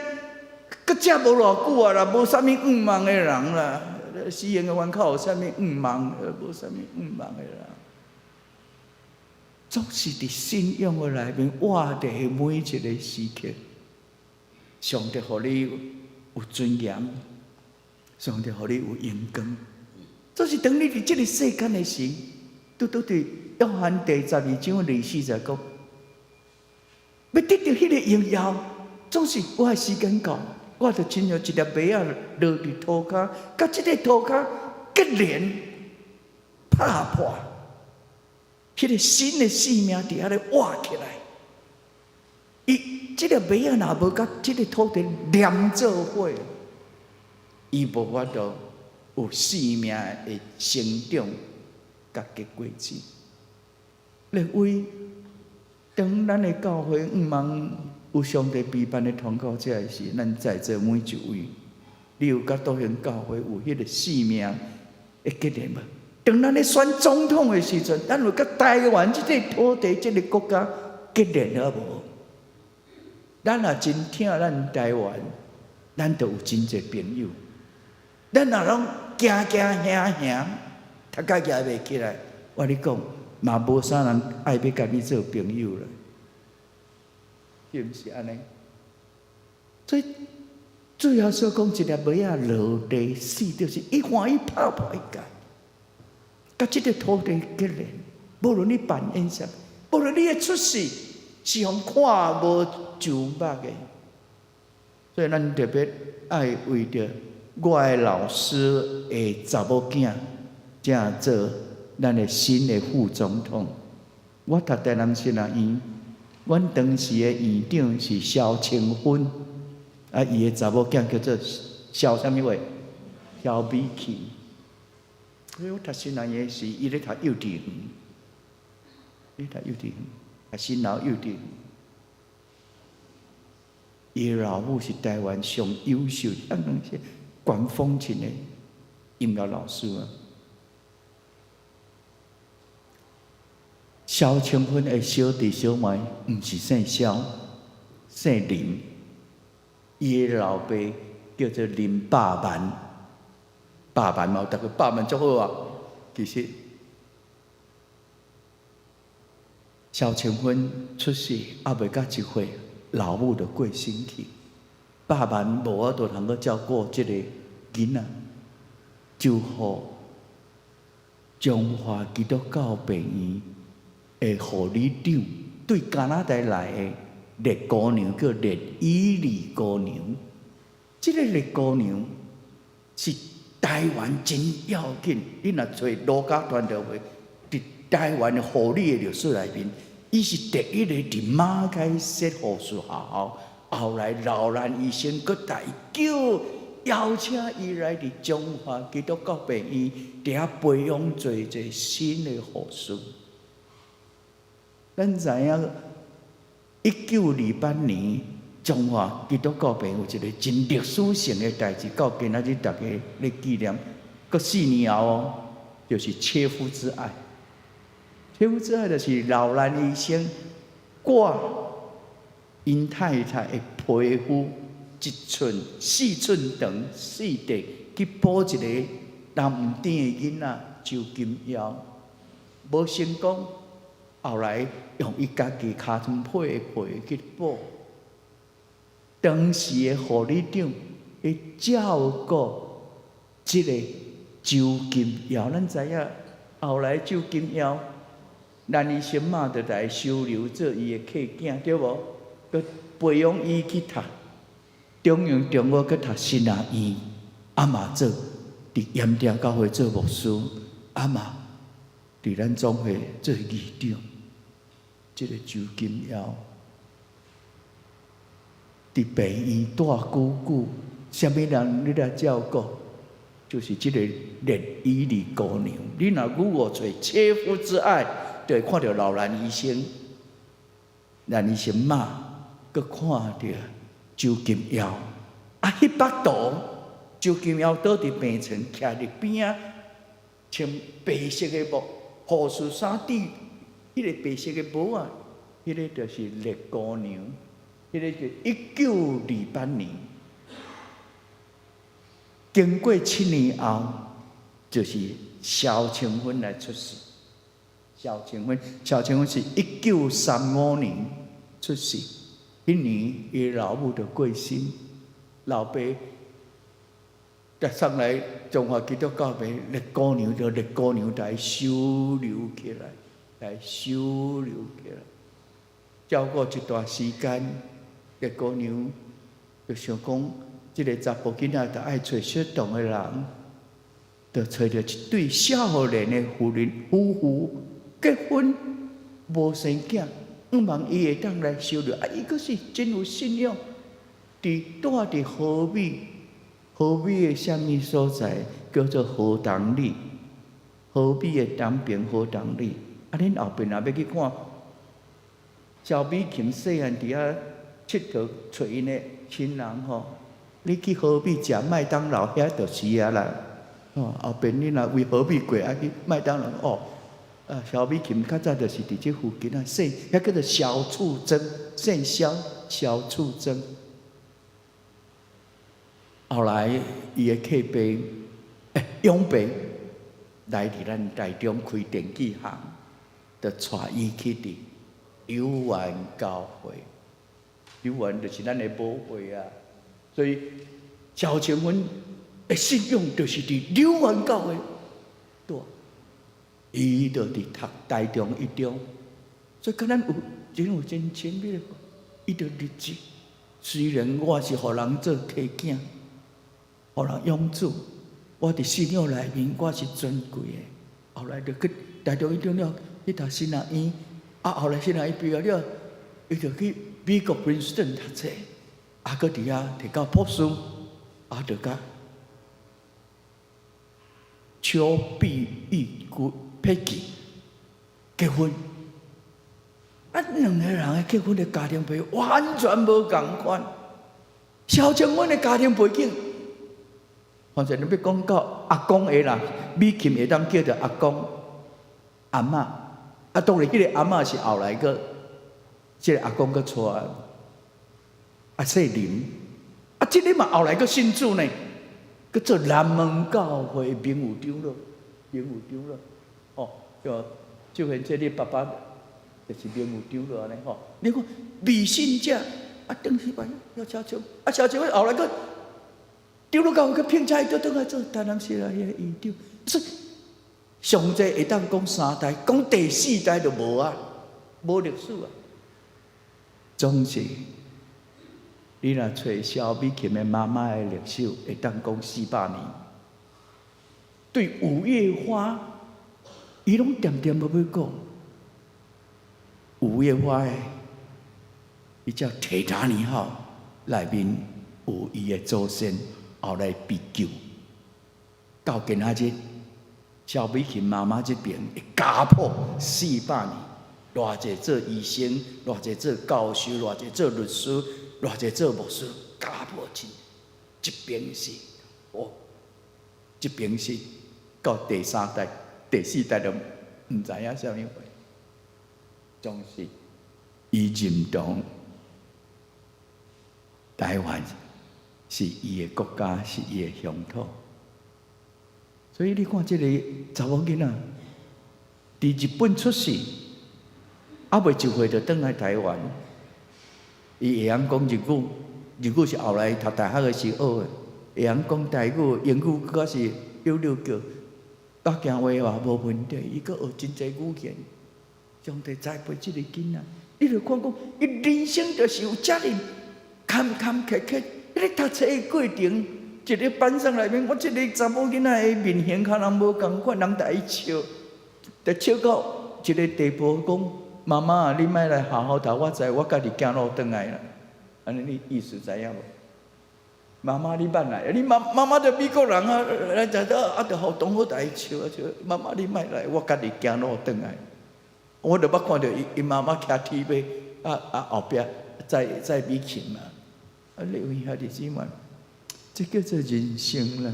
搁遮无偌久啊啦，无啥物愿望的人啦，死人的冤口有啥物愿望？无啥物愿望的人，总是伫信仰的内面活伫每一个时刻，上帝互你有尊严。上帝予你有阳光，这是当你伫即个世间的时，拄伫约翰第12章2:40讲，要得到迄个荣耀，总是我的时间到，我就亲像一粒麦仔落伫土骹，甲即个土骹结连拍破，迄个新的生命伫遐咧活起来。即个麦仔若无甲即个土地连做伙。伊无法度有生命的成长，甲结果子。列位，当咱的教会毋望有上帝陪伴的同教者的时，咱在座每一位，你有甲倒向教会有迄个生命的结连无？当咱咧选总统的时阵，咱有甲台湾即个土地、即个国家结连了无？咱也真疼咱台湾，咱就有真侪朋友。咱若拢行行，头家行袂起来，我咧讲，嘛无啥人爱要甲你做朋友了，是毋是安尼？所以最后所讲一粒麦仔落地死，就是一欢喜拍破一界，甲即个土地结连。无论你扮演啥，无论你的出世是互看无上目的，所以咱特别爱为着。我的老师的查某囝，正做咱的新的副总统。我读台南新学院，阮当时的院长是萧清芬，伊的查某囝叫做萧啥物话？萧美琪。所以我读新学院时，伊咧读幼稚园，伊读幼稚园，读新老幼稚园。伊老母是台湾上优秀的，管风琴的音乐老师啊，萧清芬的小弟小妹，毋是姓萧，姓林。伊的老爸叫做林百万，百万嘛，大家百万足好啊。其实，萧清芬出世还未到1岁，老母就过身去。百万无法度通去照顾即个囡仔，就互中华基督教病院的护理长对加拿大来的列姑娘叫列伊丽姑娘。即个列姑娘是台湾真要紧，你若找罗家团队会，伫台湾的护理的历史内面，伊是第一个伫马偕设护士学校。后来老兰医生搁大叫邀请伊来伫中华基督教病院，伫遐培养做一个新的护士。咱知影，1928年中华基督教病院有一个真历史性的代志，到今仔日大家咧纪念。搁4年后哦，就是切肤之爱。切肤之爱就是老兰医生挂因太太的皮肤1寸4寸长4块，去补一个男唔甜的囡仔周金耀，无成功。后来用伊家己尻川皮的皮去补。当时的护理长去照顾即个周金耀，咱知影后来周金耀，咱医生嘛就来收留做伊的客囝，对无？佮培养伊去读中央中学，佮读新亚院，阿嘛做伫盐埕教会做牧师，阿嘛伫咱总会做议长。即个周金耀伫病院住久久，啥物人你来照顾？就是即个恋伊的姑娘。你若如果找切肤之爱，就会看到老兰医生，兰医生嘛，佮看到周金耀。啊，迄幅图，周金耀倒伫病床，徛伫边啊，穿白色的护士衫底。迄个白色的帽啊，迄个就是烈姑娘，迄个就1928年，经过7年后，就是萧清芬来出世。萧清芬是1935年出世，迄年伊老母就过身，老爸就送来中华基督教会烈姑娘，就烈姑娘来收留起来。来收留起来，照顾一段时间，烈姑娘就想讲，即个查甫囡仔就爱找适当的人，就找到一对少年的夫妇结婚，无生囝，望伊会当来收留。啊，伊阁是真有信仰，住伫河美的什么所在，叫做河东里，河美的东边河东里。啊，恁后边若要去看萧美琴细汉伫遐佚佗，找因的亲人吼，你去河美食麦当劳，遐就是啊啦。哦，后边你若为河美过，啊去麦当劳哦。啊，萧美琴较早就是伫即附近啊，姓遐叫做萧处珍，姓萧处珍。后来伊的客爸，养爸来伫咱台中开电器行。就带伊去伫游园教会，游园就是咱的母会啊。所以萧清芬的信仰就是伫游园教会住，伊就伫读台中一中。所以，敢咱有真亲密的，伊就日子。虽然我是互人做客囝，互人养子，我伫信仰内面我是尊贵的。后来就去台中一中了。去读新亚院，啊，后来新亚院毕业了，伊就去美国普林斯顿读册，啊，搁伫遐摕到博士，啊，就甲邱碧玉佩奇结婚。啊，两个人的结婚的家庭背景完全无共款。萧清芬的家庭背景，反正你要讲到阿公的啦，美琴会当叫做阿公、阿嬷。啊，当然，迄个阿嬷是后来个，即个阿公个娶阿细林，啊，即个嘛后来个信主呢，佮做南门教会名誉长老，哦，就现这你爸爸就是名誉长老安尼吼。你看未信者啊，当时办要萧清，啊，萧清后来个长老教会个聘差都倒来做台南市来遐院长，所以。上济会当讲3代，讲第4代就无啊，无历史啊。总是你若找萧美琴的妈妈的历史，会当讲400年。对五月花，伊拢点点要讲。五月花的，伊叫铁达尼号内面有伊的祖先，后来被救，到今仔日。萧美琴妈妈这边会家破400年，偌济做医生，偌济做教授，偌济做律师，偌济做牧师，家破尽。一边是哦，一边是到第3代、第4代都唔知影啥物货，总是伊认同台湾是伊的国家，是伊的乡土。所以你看，这个查某囡仔，伫日本出世，还未1岁就转来台湾，伊会晓讲日语，日语是后来读大学的时候学的，会晓讲台语、英语，佫是溜溜叫，北京话也无问题。伊佫学真侪语言，上帝栽培这个囡仔，你著看讲，伊人生就是有遮尔坎坎坷坷，迄个读册的过程。一个班上内面，我一个查某囡仔的面型可能无共款，人甲伊笑，就笑到一个地步，讲妈妈啊，你莫来好好读，我知我家己行路转来啦。安尼你意思知影无？妈妈你慢来，你妈妈就美国人啊，来在这啊，就互同学甲伊笑啊笑。妈妈你莫来，我家己行路转来。我就捌看到伊妈妈骑铁马，后壁载米琴嘛，你有兄弟姊妹？这叫做人生啦。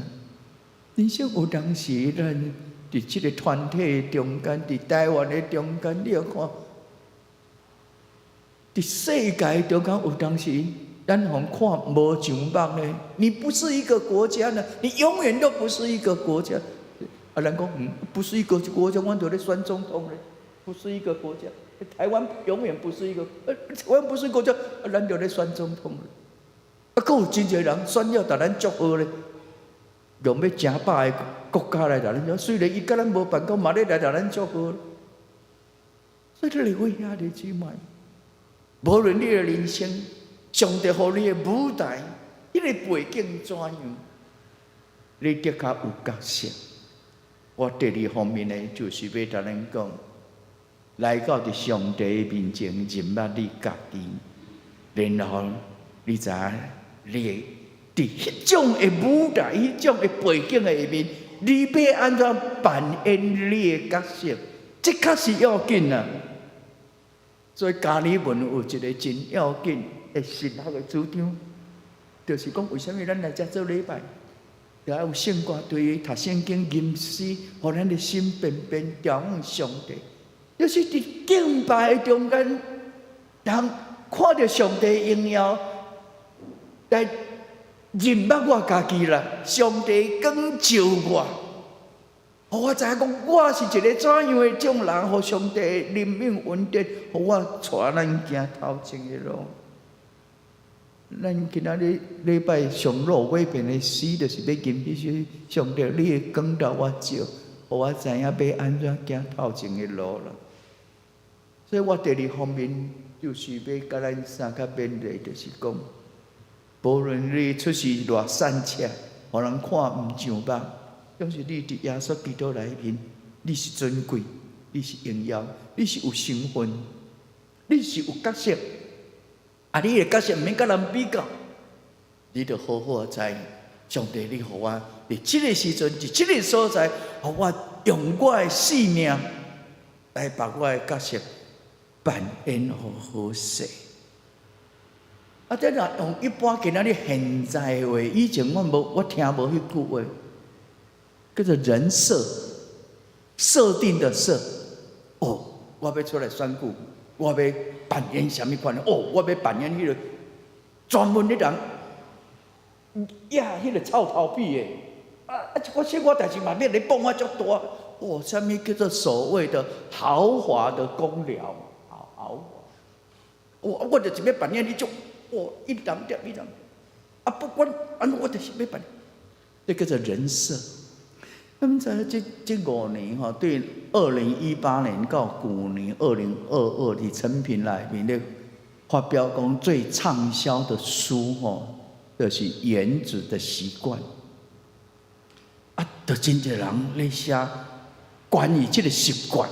人生有当时，咱伫这个团体中间，伫台湾的中间，你要看，伫世界中间有当时，咱互看无上目呢。你不是一个国家呢，你永远都不是一个国家。啊，人讲不是一个国家，我就咧选总统咧，不是一个国家。台湾永远不是一个，台湾不是国家，咱就咧选总统咧。啊，佫有真侪人选了，甲咱祝贺咧，用要成百个国家来甲咱祝，虽然伊甲咱无办公，嘛咧来甲咱祝贺。所以你会遐日子买，无论你的人生，上帝互你的舞台，迄个背景怎样，你的确有角色。我第二方面呢，就是要甲咱讲，来到伫上帝面前，认捌你家己，然后你知影。你伫迄种的舞台、迄种的背景的下面，你要安怎扮演你的角色？这确实要紧啊！所以家里文有一个真要紧的神学的主张，就是讲为什么咱来遮做礼拜，要有圣歌对读圣经、吟诗，互咱的心变变调向上帝。就是伫敬拜的中间，人看到上帝的荣耀。来认捌我家己啦，上帝光照我，互我知影讲我是一个怎样的种人，互上帝怜悯恩典，互我带咱行头前的路。咱今仔日礼拜上路尾边的诗，就是要吟迄些上帝你的光照我照，互我知影要安怎行头前的路啦。所以我第二方面就是要甲咱三较勉励，就是讲。无论你出世偌善切，互人看毋上目，总是你伫耶稣基督内面，你是尊贵，你是荣耀，你是有身份，你是有角色。啊，你的角色毋免甲人比较，你着好好知，上帝你互我伫即个时阵，伫即个所在，互我用我的性命来把我的角色扮演好势。啊！这若用一般今仔日现在的话，以前我听无迄句话，叫做人设，设定的设。哦，我要出来选举，我要扮演什么款？哦，我要扮演迄个专门的人，迄个臭头皮的。我代志嘛免你帮我足大。哦，什么叫做所谓的豪华的公僚？豪华。我就是要扮演迄种。一人点一人，啊，不管安我就是要办，这叫做人设。那么在这5年哈，对2018年到去年2022的成品内面咧，发表讲最畅销的书哈，就是《原子的习惯》。啊，就真侪人咧写关于这个习惯。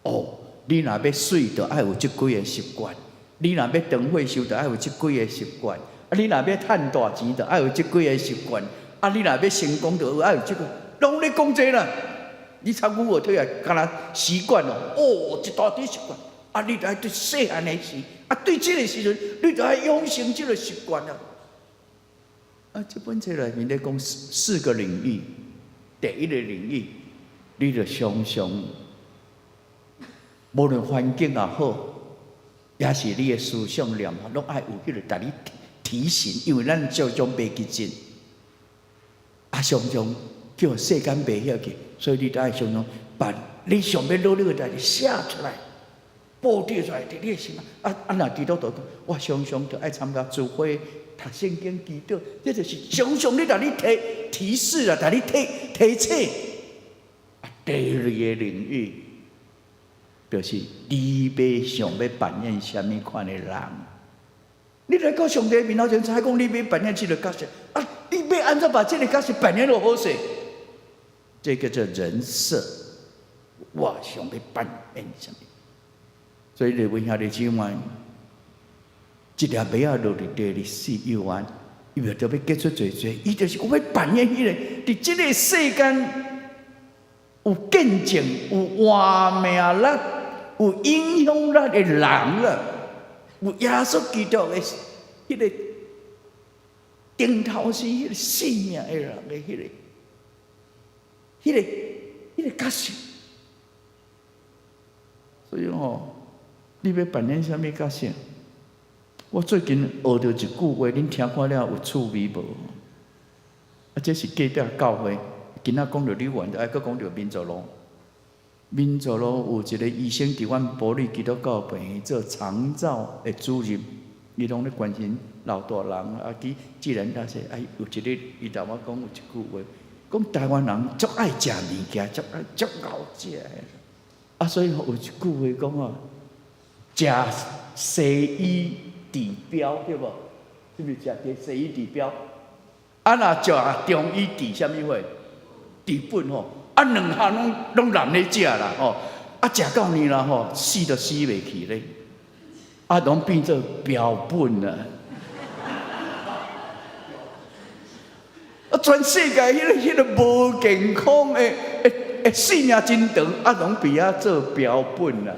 哦，你若要水，就爱有这几个习惯。你若要长岁寿，就爱有这几个习惯；啊，你若要赚大钱，就爱有这几个习惯；啊，你若要成功，就爱有这个。拢咧讲这啦，你参与我退啊，干那习惯哦，一大堆习惯。啊，你来对细汉的时，啊，对这个时阵，你就爱养成这个习惯啊。啊，这本册内面咧讲4个领域，第一个领域，你就常常，无论环境也好。也是你的思想念头，拢爱有迄个，带你提醒，因为咱常常袂记真，常常叫世间袂晓去，所以你都爱常常把你想要努力的代志写出来，报纸出来，伫你的心啊。若祈祷就讲，我常常就爱参加聚会、读圣经、祈祷，这就是常常你甲你提示啊，甲你提醒。第二个领域，就是你想要扮演什么款的人。你来到上帝面头前，才讲你要扮演这个角色你要安怎把这个角色扮演得好势？这个叫人设。我想要扮演什么？所以你问兄弟姊妹，一粒麦仔落伫地里死幼丸，伊就要结出侪侪，伊就是我要扮演迄个，伫这个世间。有见证、有活命力、有影响力的人了，有耶稣基督的迄个顶头是迄个性命的人的迄个角色。所以你要扮演什么角色？我最近学到一句话，恁听看了有趣味无？这是记者教会。今仔讲到李元，就爱搁讲到民族路。民族路有一个医生伫阮埔里基督教病院做长照的主任，伊拢咧关心老大人既然那些有一日伊同我讲有一句话，讲台湾人足爱食物件，足好食的。所以有一句话讲食西医治标，对无？是不是食西医治标？若食中医治什么货？治本两项拢难咧食啦食到呢啦死都死袂去咧，拢变做标本啦。全世界迄个无健康的性命真长，拢变做标本啦。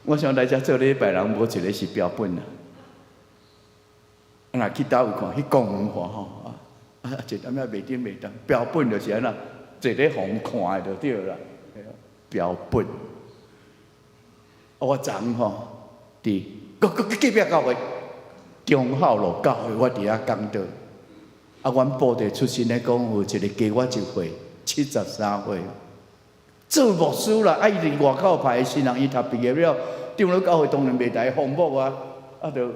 我想来遮做礼拜人，无一个是标本啦。若去倒位看，去公园看一点仔袂当，标本就是安那，坐咧互看的就对啦。标本。我昨伫隔壁教会，中孝路教会，我伫遐讲道。阮部队出身咧讲，有一个加我1岁，73岁，做牧师啦。伊伫外口排的新人，伊读毕业了，长老教会当然袂大放牧就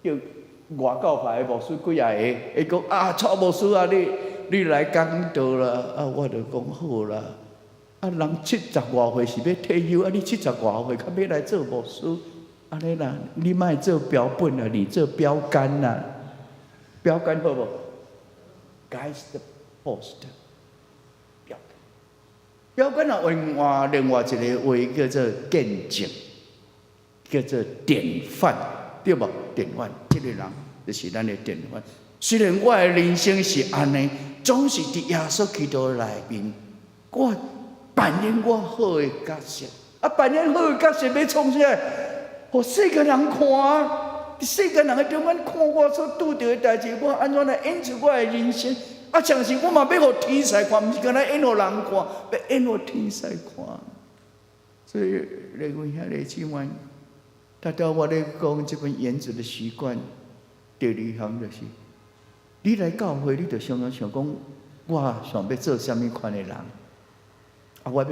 叫。外教派的牧师几啊个，伊讲蔡牧师你来讲道啦，我就讲好啦。人70外岁是要退休，你70外岁较要来做牧师，安尼啦，你莫做标本啦，你做标杆啦，标杆好无 ？Guide post， 标杆另外一个话叫做见证，叫做典范，对无？典范，这个人。就是咱的典范。虽然我的人生是安尼，总是伫耶稣基督内面，我扮演我好的角色。扮演好的角色要创啥？互世间人看世间人的中间看我所拄到的代志，我安怎来演出我的人生？像是我嘛要互天使看，毋是干那演互人看，要演互天使看。所以，各位兄弟姊妹，我咧讲这本原子的习惯。第二项就是，你来教会，你就常常想讲，我想要做什么款的人？我要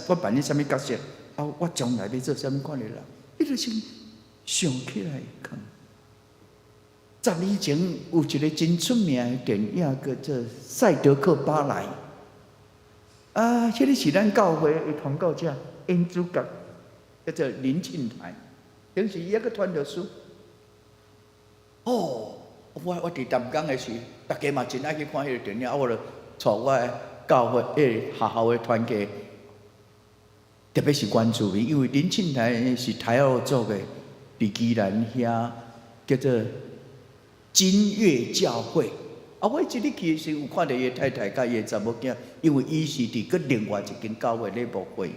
我扮演什么角色？我将来要做什么款的人？你就先想起来看。10年前有一个真出名的电影叫做《赛德克巴莱》。这个是咱教会的传教者演主角，叫做林庆台，当时伊还阁传着书。我伫淡江的时，大家嘛真爱去看迄个电影，我就带我的教会学校的团契，特别是关注伊，因为林庆台是台澳做的，伫宜兰遐叫做金月教会。我一日去时有看到伊太太甲伊查某囝，因为伊是伫个另外一间教会咧牧会。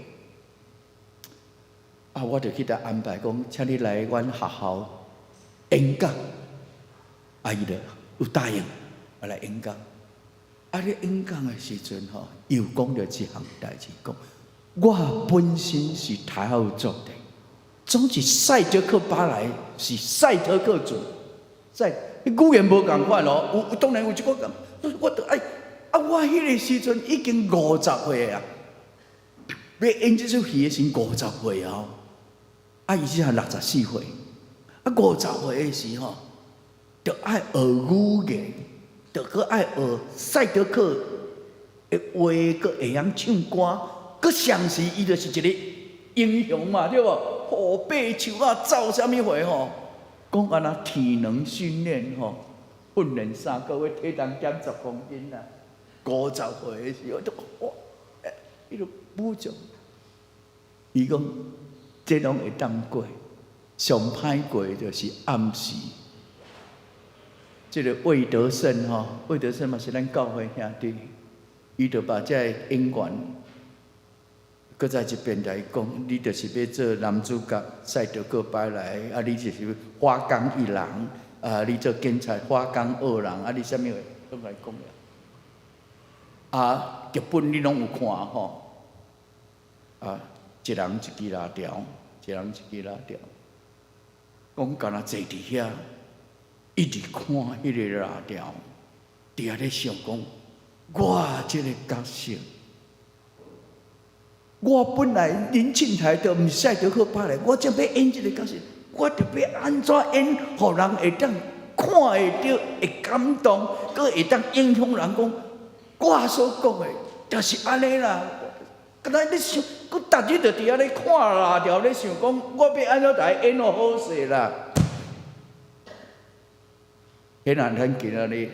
我就去甲安排讲，请你来阮学校演讲。伊就有答应我来演讲。咧演讲的时阵又讲到一项代志，讲我本身是台澳族的，总是赛德克巴莱是赛德克族，在语言无共款咯，有当然有一个我着爱我迄个时阵已经50岁啊，要演这出戏的时50岁啊，伊只还64岁，50岁的时候，着爱学语言，着搁爱学赛德克的话，搁会晓唱歌，搁上时伊就是一个英雄嘛，对无？虎背树啊，走啥物货吼？讲安那体能训练吼，训练3个月，体重减10公斤啦。50岁的时候，就哇，伊就武将。伊讲，这拢会当过，上歹过就是暗时。这个魏德胜吼，魏德胜嘛是咱教会兄弟，伊就把这演员，搁在一边来讲，你就是要做男主角，赛德克摆来，你就是花岗一郎，你做警察花岗2人，你啥物话都来讲啦。剧本你拢有看吼，一人一支拉条，一人一支拉条，讲干那坐伫遐。一直看迄个拉条，伫遐咧想讲，我这个角色，我本来林庆台都毋是赛德克巴来，我正要演这个角色，我着要安怎演，互人会当看会到，会感动，佮会当影响人讲，我所讲的，就是安尼啦。刚才你想，佮逐日着伫遐咧看拉条咧想讲，我要安怎来演好好势啦。显然，咱今仔日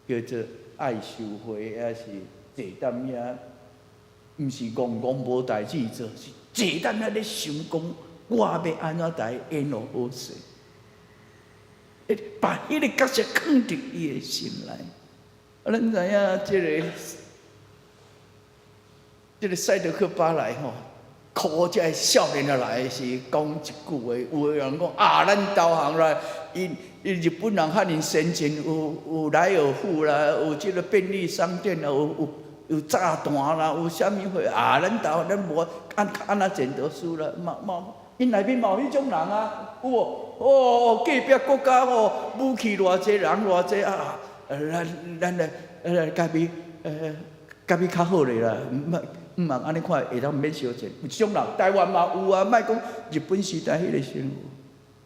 叫做爱受惠，还是坐踮遐，毋是戆无代志做，是坐踮遐咧想讲，我要安怎来演好好势，把迄个角色放入伊的心内。咱知影这个赛德克巴莱吼，靠这少年仔来是讲一句话，有的人讲咱投降啦，因日本人遐尼先进，有莱尔富啦，有这个便利商店啦，有炸弹啦，有啥物货咱无安那剪刀输啦，因内面嘛有迄种人啊，有无？隔壁国家武器偌济，人偌济啊，咱来家己较好咧啦，毋茫安尼看会当免烧钱。有这种人，台湾嘛有啊，莫讲日本时代迄个生活，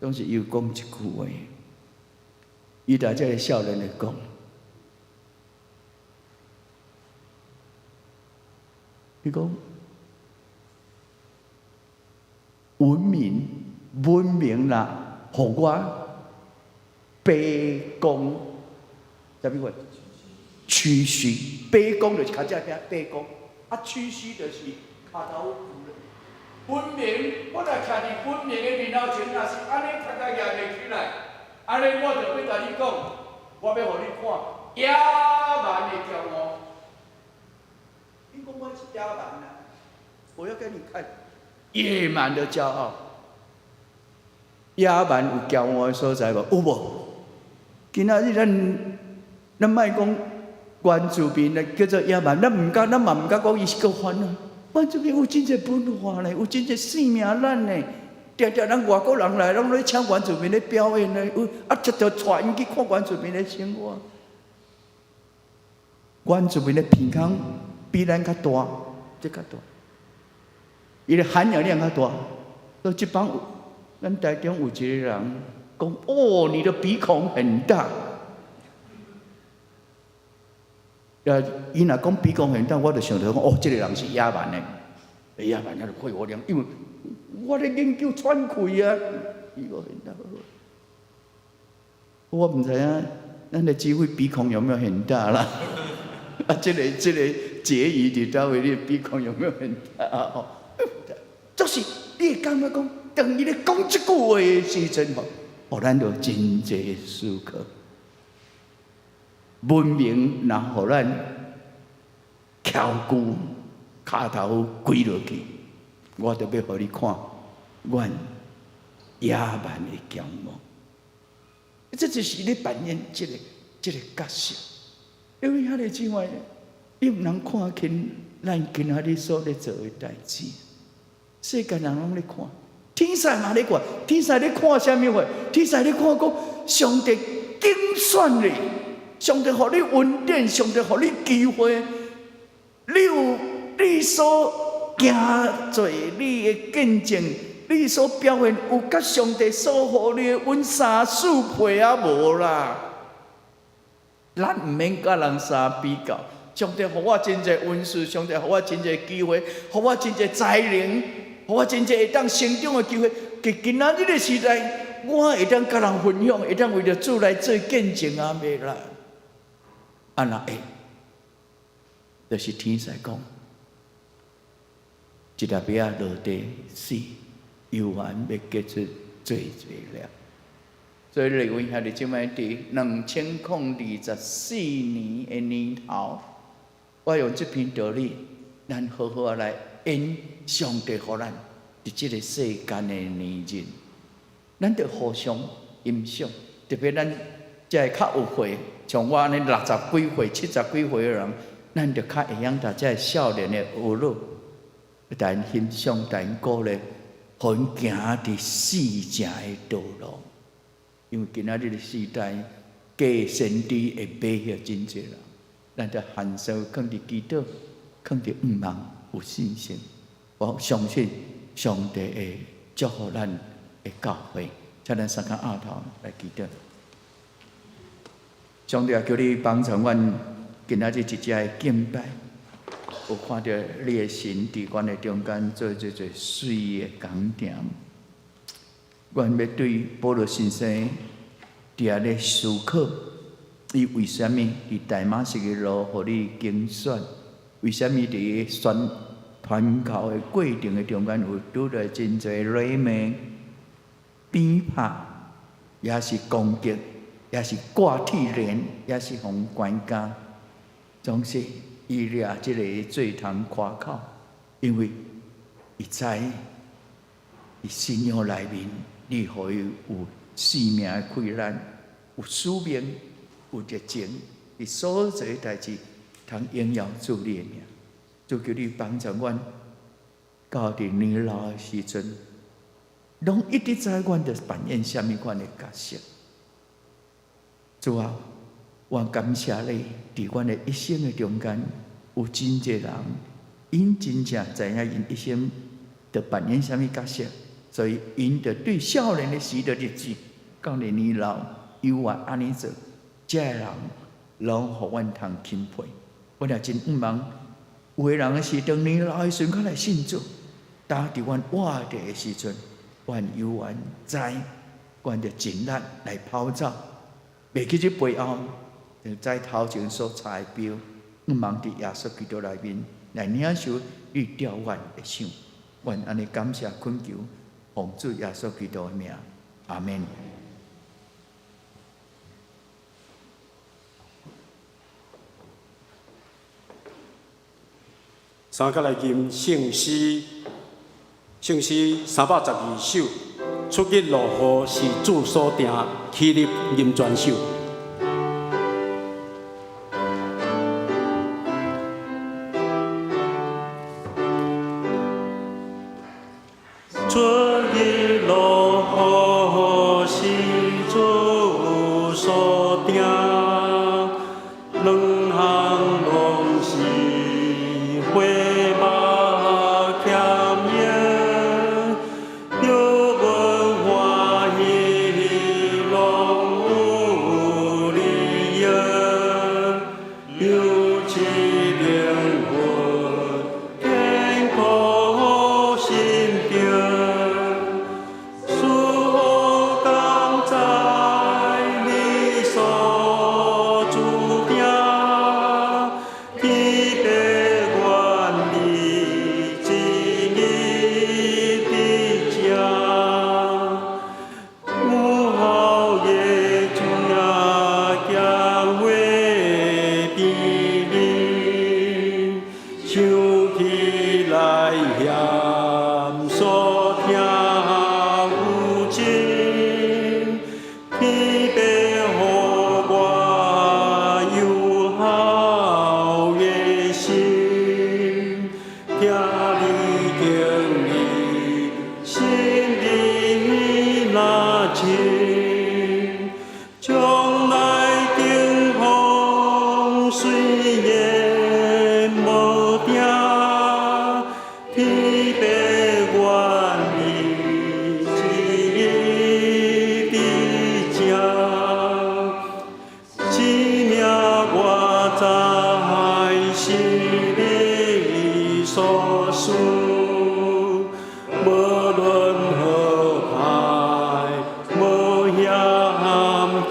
拢是伊有讲一句话。伊在这个少年来讲，伊讲文明啦，互我卑躬，啥物话？屈膝，卑躬就是脚这卑躬，屈膝就是脚头扶了。文明，我来徛伫文明的面头前，若是安尼脚踮袂起来。安尼我就要甲你讲，我要互你看野蛮的骄傲。你讲我是野蛮啊？我要给你看野蛮的骄傲。野蛮有骄傲的所在无？有无？今仔日咱莫讲原住民的叫做野蛮，咱嘛毋敢讲伊是个反啊。原住民有真侪文化呢，有真侪生命力呢。常常咱外国人来，拢咧请原住民咧表演咧，直着带因去看原住民咧生活。原住民咧鼻孔比咱较大，这较大，伊咧含氧量较大。所以这帮咱台中有一个人讲：“哦，你的鼻孔很大。”伊若讲鼻孔很大，我就想到讲：“哦，这个人是野蛮的，野蛮他就会我量，因为。”我咧研究喘气啊，伊个很大。我唔知影，咱的机会鼻孔有没有很大啦？这个结语伫倒位，你的鼻孔有没有很大？哦，就是你会感觉讲，当伊咧讲这句话的时阵吼，咱就真侪思考。文明若互咱翘句，骹头跪落去。我就要互你看，阮野蛮的骄傲，这就是你扮演这个角色。因为遐个之外，你毋通看轻咱今仔日所咧做的代志。世间人拢咧看，天使嘛咧看，天使咧看啥物货？天使咧看讲，上帝拣选你，上帝予你恩典，上帝予你机会，你所行做你的见证，你所表现有甲上帝所予你的温三四倍啊无啦。咱毋免甲人相比较。上帝予我真侪恩赐，上帝予我真侪机会，予我真侪才能，予我真侪会当成长的机会。今仔日的时代，我会当甲人分享，会当为着主来做见证啊，袂啦？安那会？就是天使讲，一粒饼落地死，犹原要结出最了。所以利未兄弟姊妹，伫2024年的年头，我用这篇道理，咱好好来演上帝予咱伫这个世间的年日，咱着互相欣赏。特别咱才会较有会，像我安尼60几岁、70几岁的人，咱着较会晓甲这少年的儿女，但欣赏、但鼓励，互因行伫四正的道路。因为今仔日的时代，假先知会买许真侪人，咱着含羞放伫祈祷，放伫愿望，有信心。我相信上帝会祝福咱的教会。请咱三脚额头来祈祷。上帝啊，求你帮助阮今仔日一只的敬拜，有看到你的神伫阮的中间做水的工程。阮要对保罗先生伫遐咧思考，伊为虾米伫大马士的路互你竞选？为虾米伫宣传教的过程的中间有拄着真侪雷鸣、鞭拍，也是攻击，也是挂铁链，也是互关家，总是伊掠即个最通夸口，因为伊知伊信仰内面。你互伊有生命的困难，有使命，有热情，伫所做的代志，通荣耀主你的名。主求你帮助阮，到伫年老的时阵，拢一直知阮着扮演什么款的角色。主啊，我感谢你，伫阮的一生的中间，有真侪人，因真正知影因一生着扮演什么角色。所以，因着对少年的时的日子，到了年老，犹原安尼做，这个人拢互阮通钦佩。我也真毋望有个人是当年老的时阵，来信主，当伫阮活着的时阵，阮犹原知，阮着尽力来跑走，袂记这背后，就在头前所插的标，毋望伫耶稣基督内面来领受你调阮的想。阮安尼感谢恳求。奉主耶稣基督的名，阿门。三脚来吟圣诗312首，出日落雨是主所定，起立吟全首。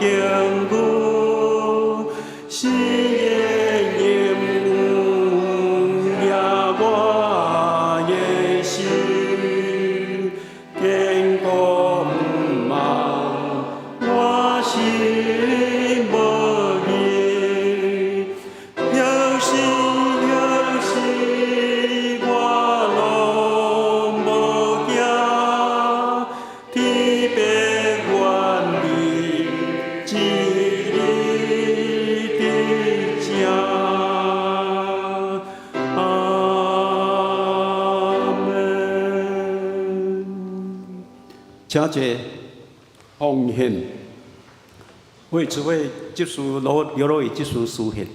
敬故，是的任务也我的心，坚固不忘我心无疑，有时我拢无惊，天别愿意一日的正。阿门。请坐，奉献。为此位接受刘老爷接受书献。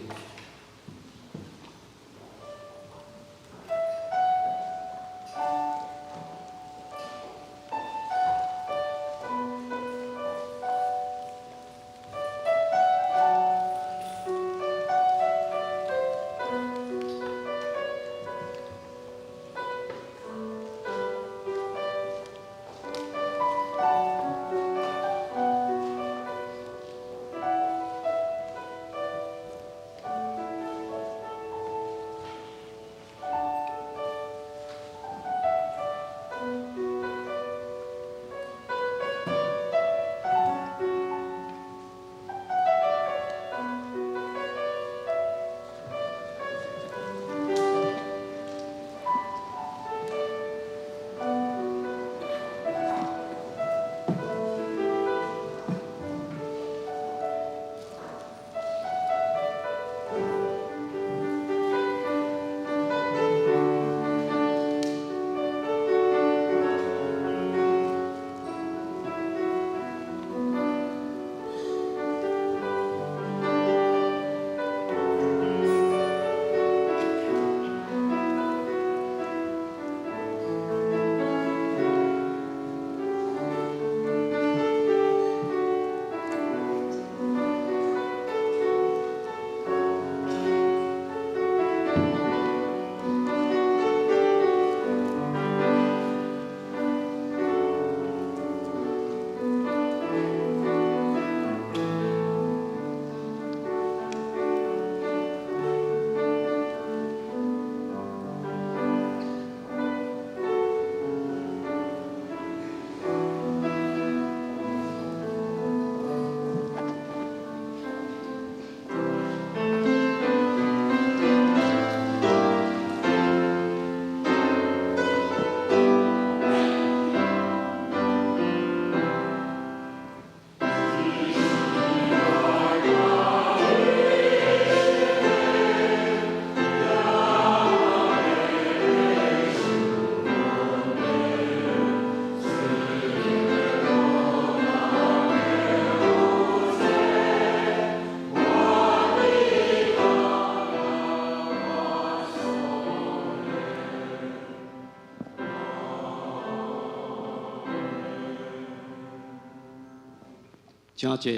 请坐。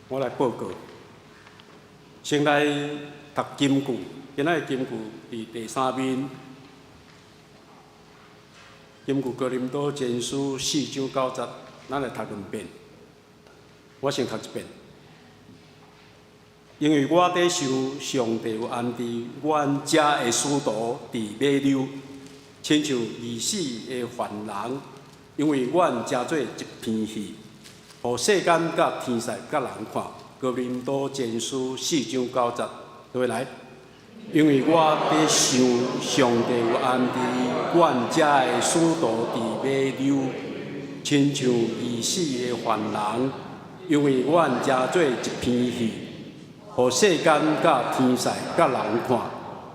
我来报告，先来读金句，今仔的金句伫第3面。金句哥林多前书4章9节，咱来读2遍。我先读1遍。因为我伫想，上帝有安置阮遮的使徒伫马溜，亲像已死的犯人，因为阮诚做一片戏，互世间甲天使甲人看。哥林多前书4章9节，对来。因为我伫想，上帝有安置阮遮的使徒伫马溜，亲像已死的犯人，因为阮诚做一片戏，互世间甲天使甲人看。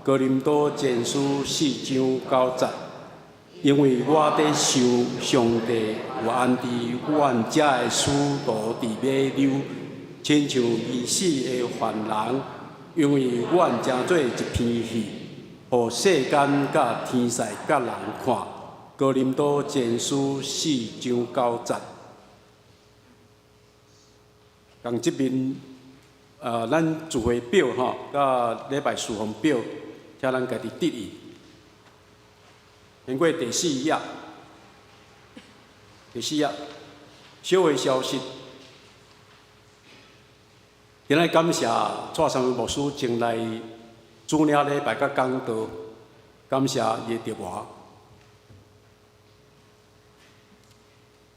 哥林多前书4章9节。因为我伫想，上帝有安置阮遮的使徒伫马溜，亲像已死的犯人。因为阮诚做一片戏，互世间甲天使甲人看。哥林多前书4章9节。共即面咱聚会表吼，甲礼拜侍奉表，请咱家己得意。经过第4页，小的消息。今日感谢蔡三位牧师前来主领礼拜甲讲道，感谢伊的热话。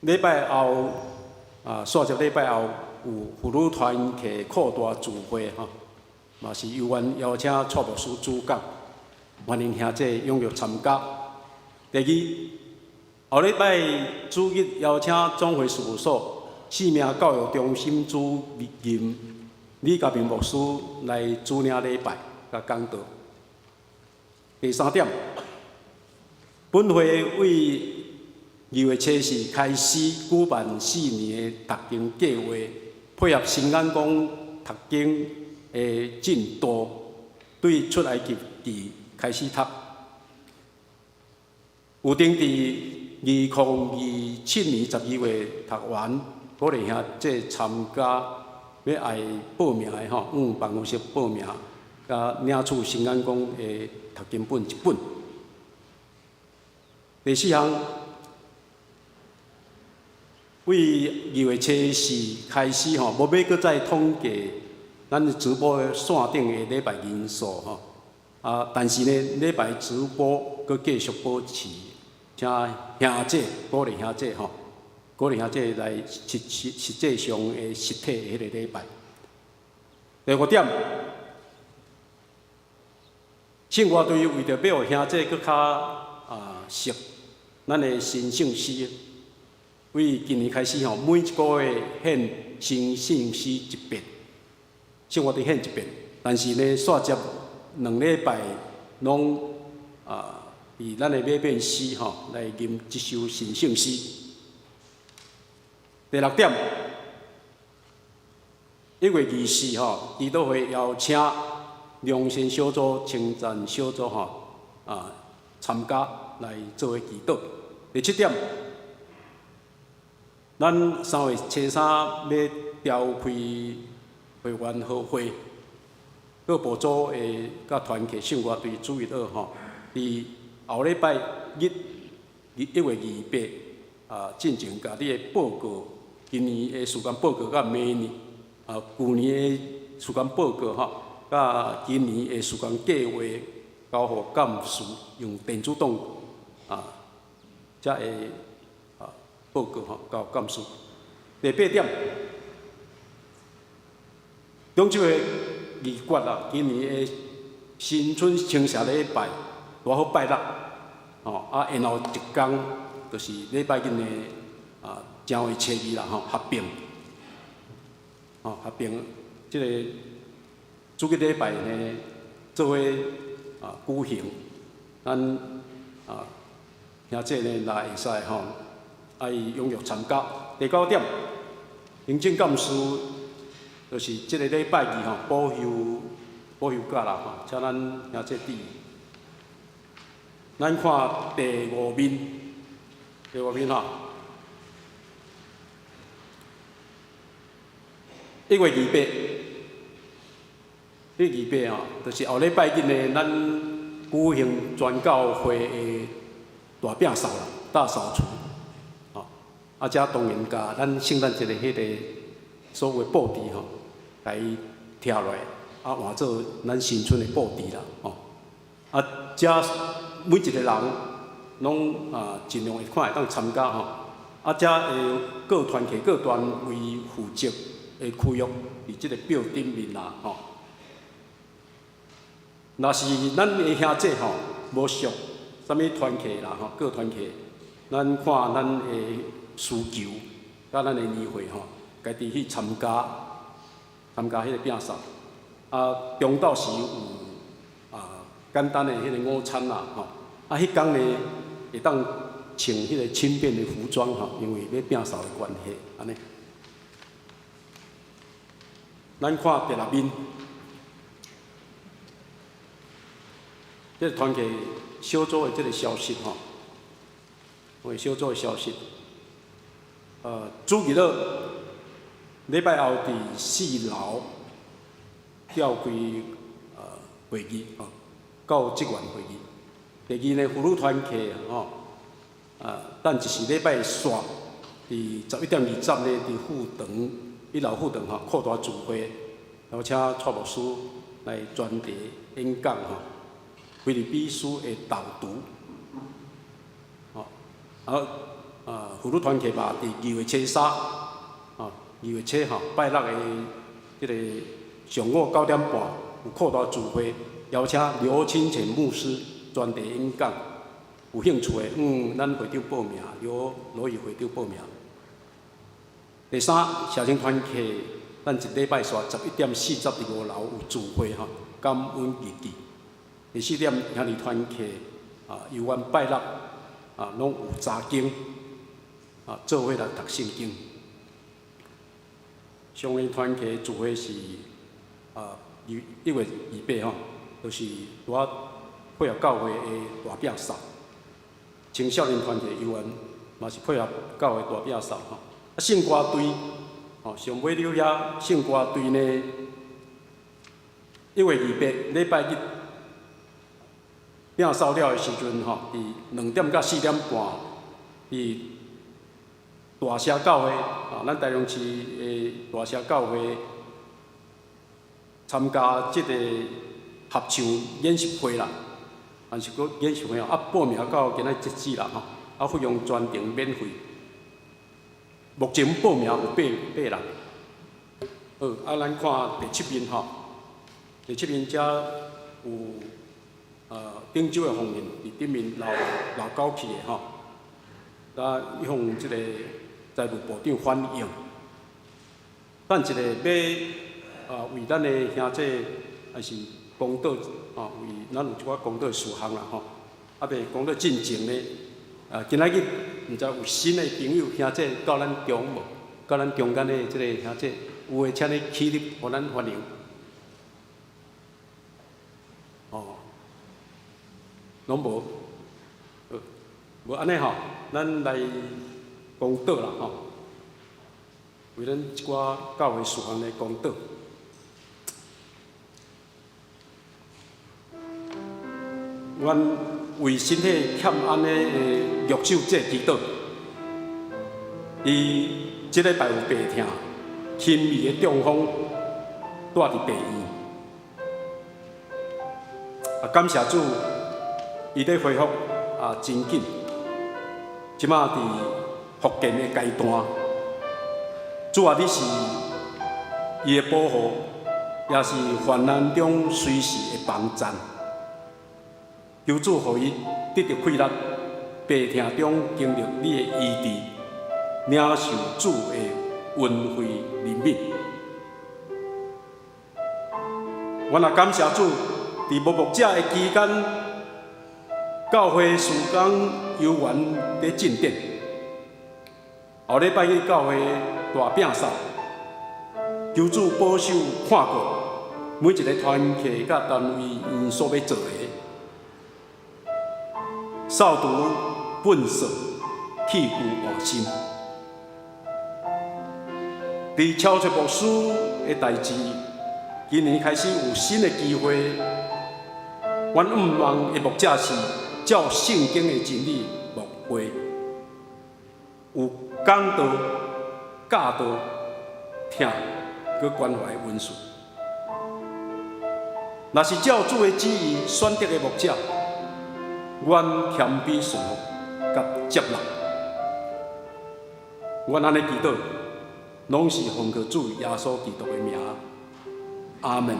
礼拜后煞接礼拜后有妇女团契扩大聚会吼，嘛是有缘邀请蔡牧师主讲，欢迎兄弟踊跃参加。第二，后礼拜主日邀请总会事务所4名教育中心主任李家平牧师来主领礼拜甲讲道。第三点，本会为2月7日开始举办4年的读经计划，配合新眼光读经的进度，对出埃及记开始读。有定伫2027年12月读完，鼓励兄弟参加，要爱报名的吼，办公室报名，甲领取新眼光的读经本1本。第4项。为2月7日开始吼，无要搁再统计咱直播的线顶的礼拜人数吼，但是呢，礼拜直播搁继续保持，请兄弟鼓励兄弟吼，鼓励兄弟来实际上的实体的迄个礼拜。第5点，生活队为着要兄弟搁较熟咱的新圣诗。为今年开始吼，每一个月献新圣诗1遍，生活伫献1遍。但是呢，煞接2礼拜拢以咱的马变诗吼来吟一首新圣诗。第6点，1月24吼，祈祷会邀请良善小组、称赞小组吼参加来作为祈祷。第7点。咱3月初3要调开会员好会，各部组的甲团契生活队主日2吼，伫后礼拜日1月28进前甲你的报告，今年的时间报告甲明年旧年的时间报告吼，甲今年的时间计划交互干事用电子档才会。报告吼，交干事。第8点，中秋的2月啦，今年的新春青蛇礼拜，偌好拜六，然后一天就是礼拜日的正月初2啦，合并，合并即个主日礼拜呢，做伙举行，咱兄弟呢来会使吼。爱踊跃参加。第9点，行政干事就是即个礼拜2吼保休假啦吼，请咱兄弟注意。咱看第5面吼，1月28吼，就是后礼拜日呢，咱举行全教会的大摒扫啦，大扫除。遮当然甲咱圣诞节的迄个所有的布置吼，来拆落来，换做咱新春的布置啦吼。遮每一个人拢尽量会看会当参加吼。遮会各团体各单位负责的区域伫即个表顶面啦吼。若是咱的兄弟吼无属啥物团体啦吼，各团体，咱看咱的。需求，甲咱的年会吼，家己去参加迄个摒扫。中昼时有简单的迄个午餐啦吼。迄天呢会当穿迄个轻便的服装吼，因为要摒扫的关系，安尼。咱看第6面，第这个团契小组的这个消息吼，为小组的消息，主日礼拜后伫4楼召开会议吼，到职员会议。第二呢，妇女团契吼，等一时礼拜煞，伫11:20呢，伫副堂1楼副堂吼扩大聚会，邀请蔡牧师来专题演讲吼，菲律比书的导读，吼，然后妇女团契嘛，伫2月初3，吼，2月初吼拜六的即个上午9点半有扩大聚会，邀请刘清泉牧师专题演讲，有兴趣的，咱会长报名，罗毅会长报名。第三，社青团契，咱一礼拜煞11:40伫5楼有聚会吼，感恩日记。第4点，兄弟团契由阮拜六拢有查经做伙来读圣经。上个团契聚会是1月28吼，就是我配合教会的大饼扫。青少年团契由阮嘛是配合教会大饼扫吼。圣歌队上尾了遐圣歌队呢，1月28礼拜日饼扫了的时阵伫2点到4点半，伫大社教会咱台中市的大社教会参加即个合唱演习会啦，但是个演习会报名到今仔截止啦费用全程免费。目前报名有8人。好，咱看第7面第7面遮有顶州的方面，伫顶面老高去的吼，向即个财务部长反映。咱一个要为咱的兄弟还是公道为咱有一寡公道的事项啦袂讲到进前呢，今仔日毋知有新的朋友兄弟到咱中无？到咱中间的即个兄弟，有诶请你起立，互咱欢迎。拢无，无安尼咱来公道啦为咱一寡教会事项来公道。阮为身体欠安的玉手节祈祷，伊即礼拜有病痛，轻微的中风，住伫病院。感谢主，伊咧恢复真紧，即马伫复健的阶段。主啊，你是伊的保护，也是患难中随时的帮赞。求主互伊得到快乐，病痛中经历你的医治，领受主的恩惠怜悯。我也感谢主，伫无牧者的期间，教会事工悠然在进展。后礼拜去教会大饼扫，求主保守看顾每一个团契甲单位因所要做的。扫除粪扫，去除换新。伫超出牧师的代志，今年开始有新的机会。阮毋望的牧者是照圣经的真理牧会，有讲道、教导、听，佮关怀温顺。若是照主的旨意选择的牧者，阮谦卑顺服，甲接纳。阮安尼祈祷，拢是奉靠主耶稣基督的名。阿门。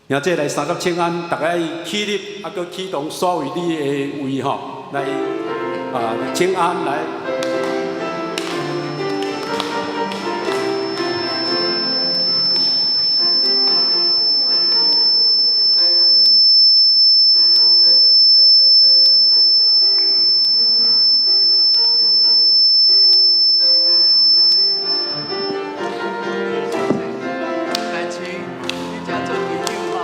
兄弟来三甲请安，大家起立，佮启动所为你的位来请安来。来请你家做朋友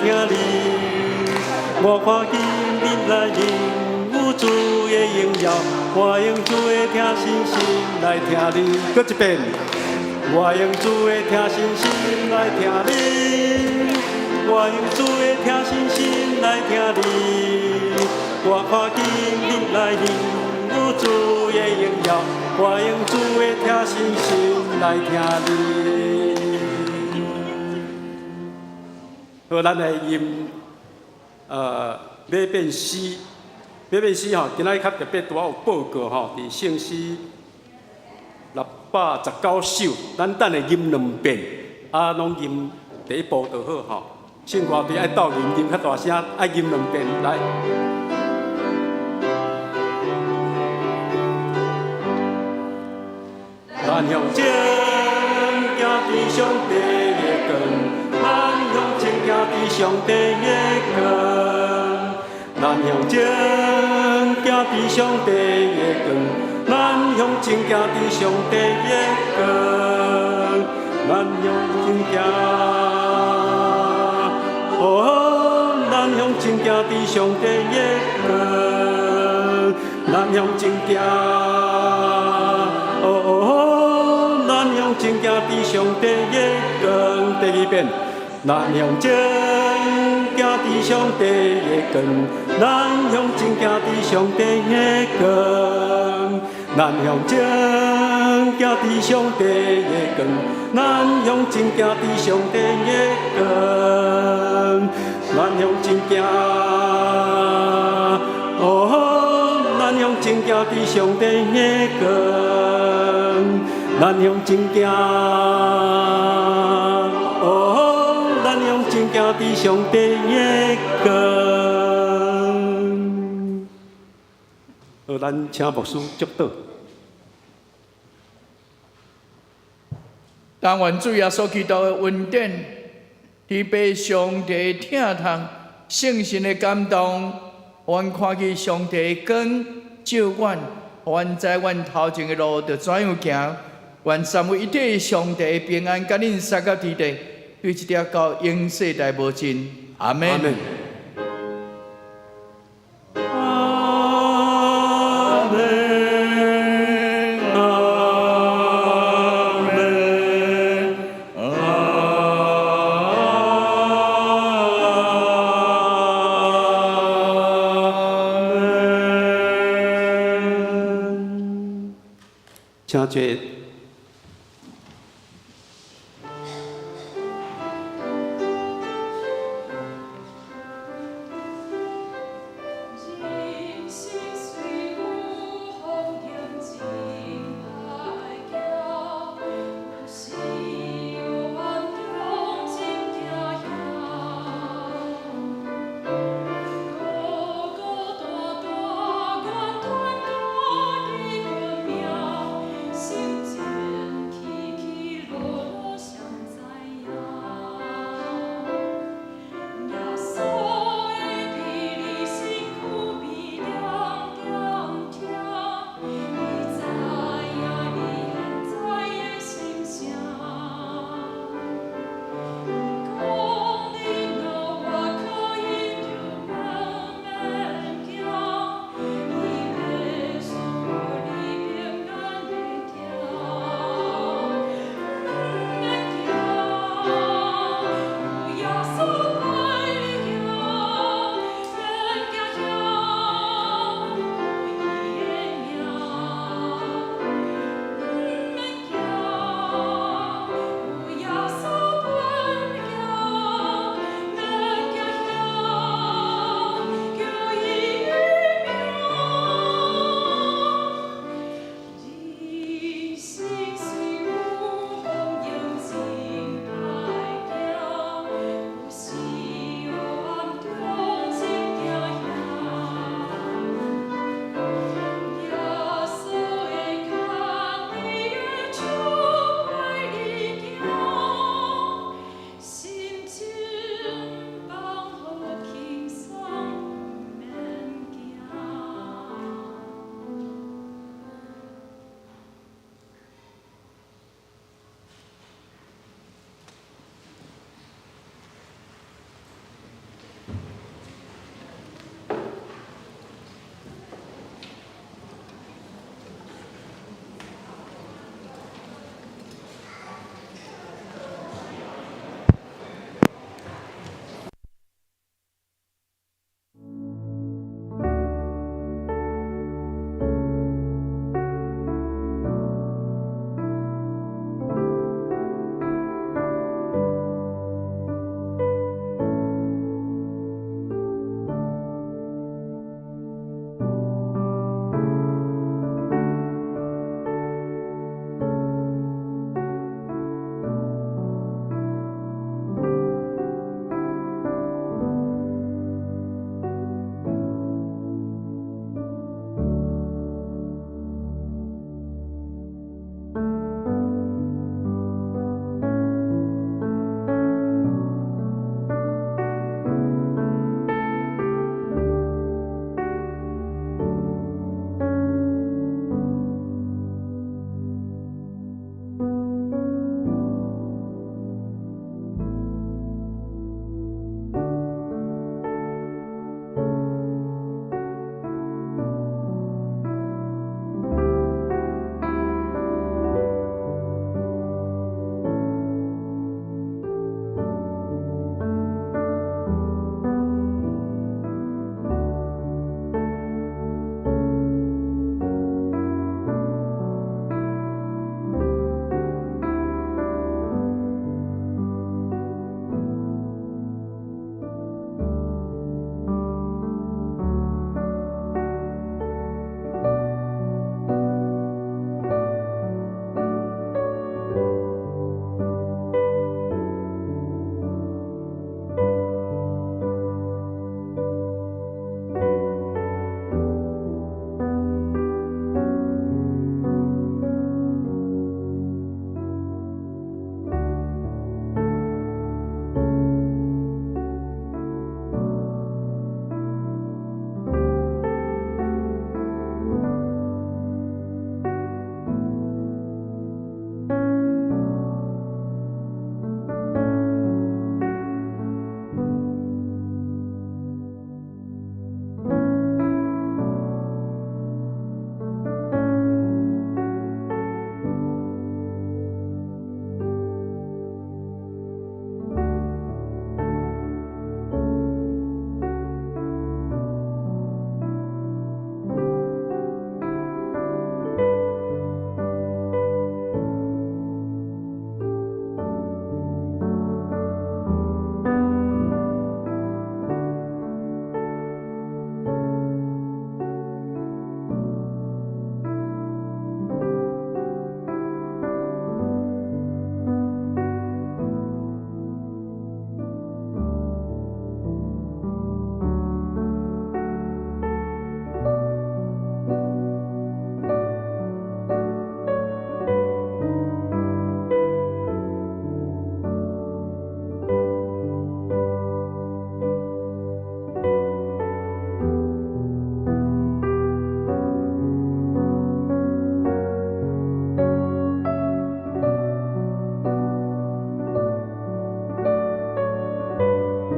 听你，我看见你来临，有主的荣耀，我用主的听信心来听你。搁一遍，我用主的听信心来听你，我用主的听信心来听你，我看见你来临，有主的荣耀，我用主的听信心来听你。好，咱来吟，要变诗，要变诗吼，今仔较特别，拄有报告吼，伫圣诗619首，咱等下吟2遍，拢吟第一步就好吼。剩外地爱斗吟较大声，爱吟2遍来。咱向前行伫上帝的光，咱向前行伫上帝的光，咱向前行伫上帝的光，咱向前行伫上帝的光，咱向前行，咱向前行伫上帝的光，咱向前行。咱向前行伫上帝的光，第2遍。咱向前行伫上帝的光，咱向前行伫上帝的光，咱向前行伫上帝的光，咱向前行伫上帝的光，咱向前行，咱向前行伫上帝的光。咱向前行，咱向前行伫上帝的光。好，咱请牧师祝祷。但愿主耶稣基督的恩典，伫被上帝疼痛、圣神的感动，愿看见上帝的光照阮，愿在阮头前的路着怎样行。愿三位一体的上帝平安，甲恁三甲伫地，对一条到永世代无尽。阿门。阿门。请坐。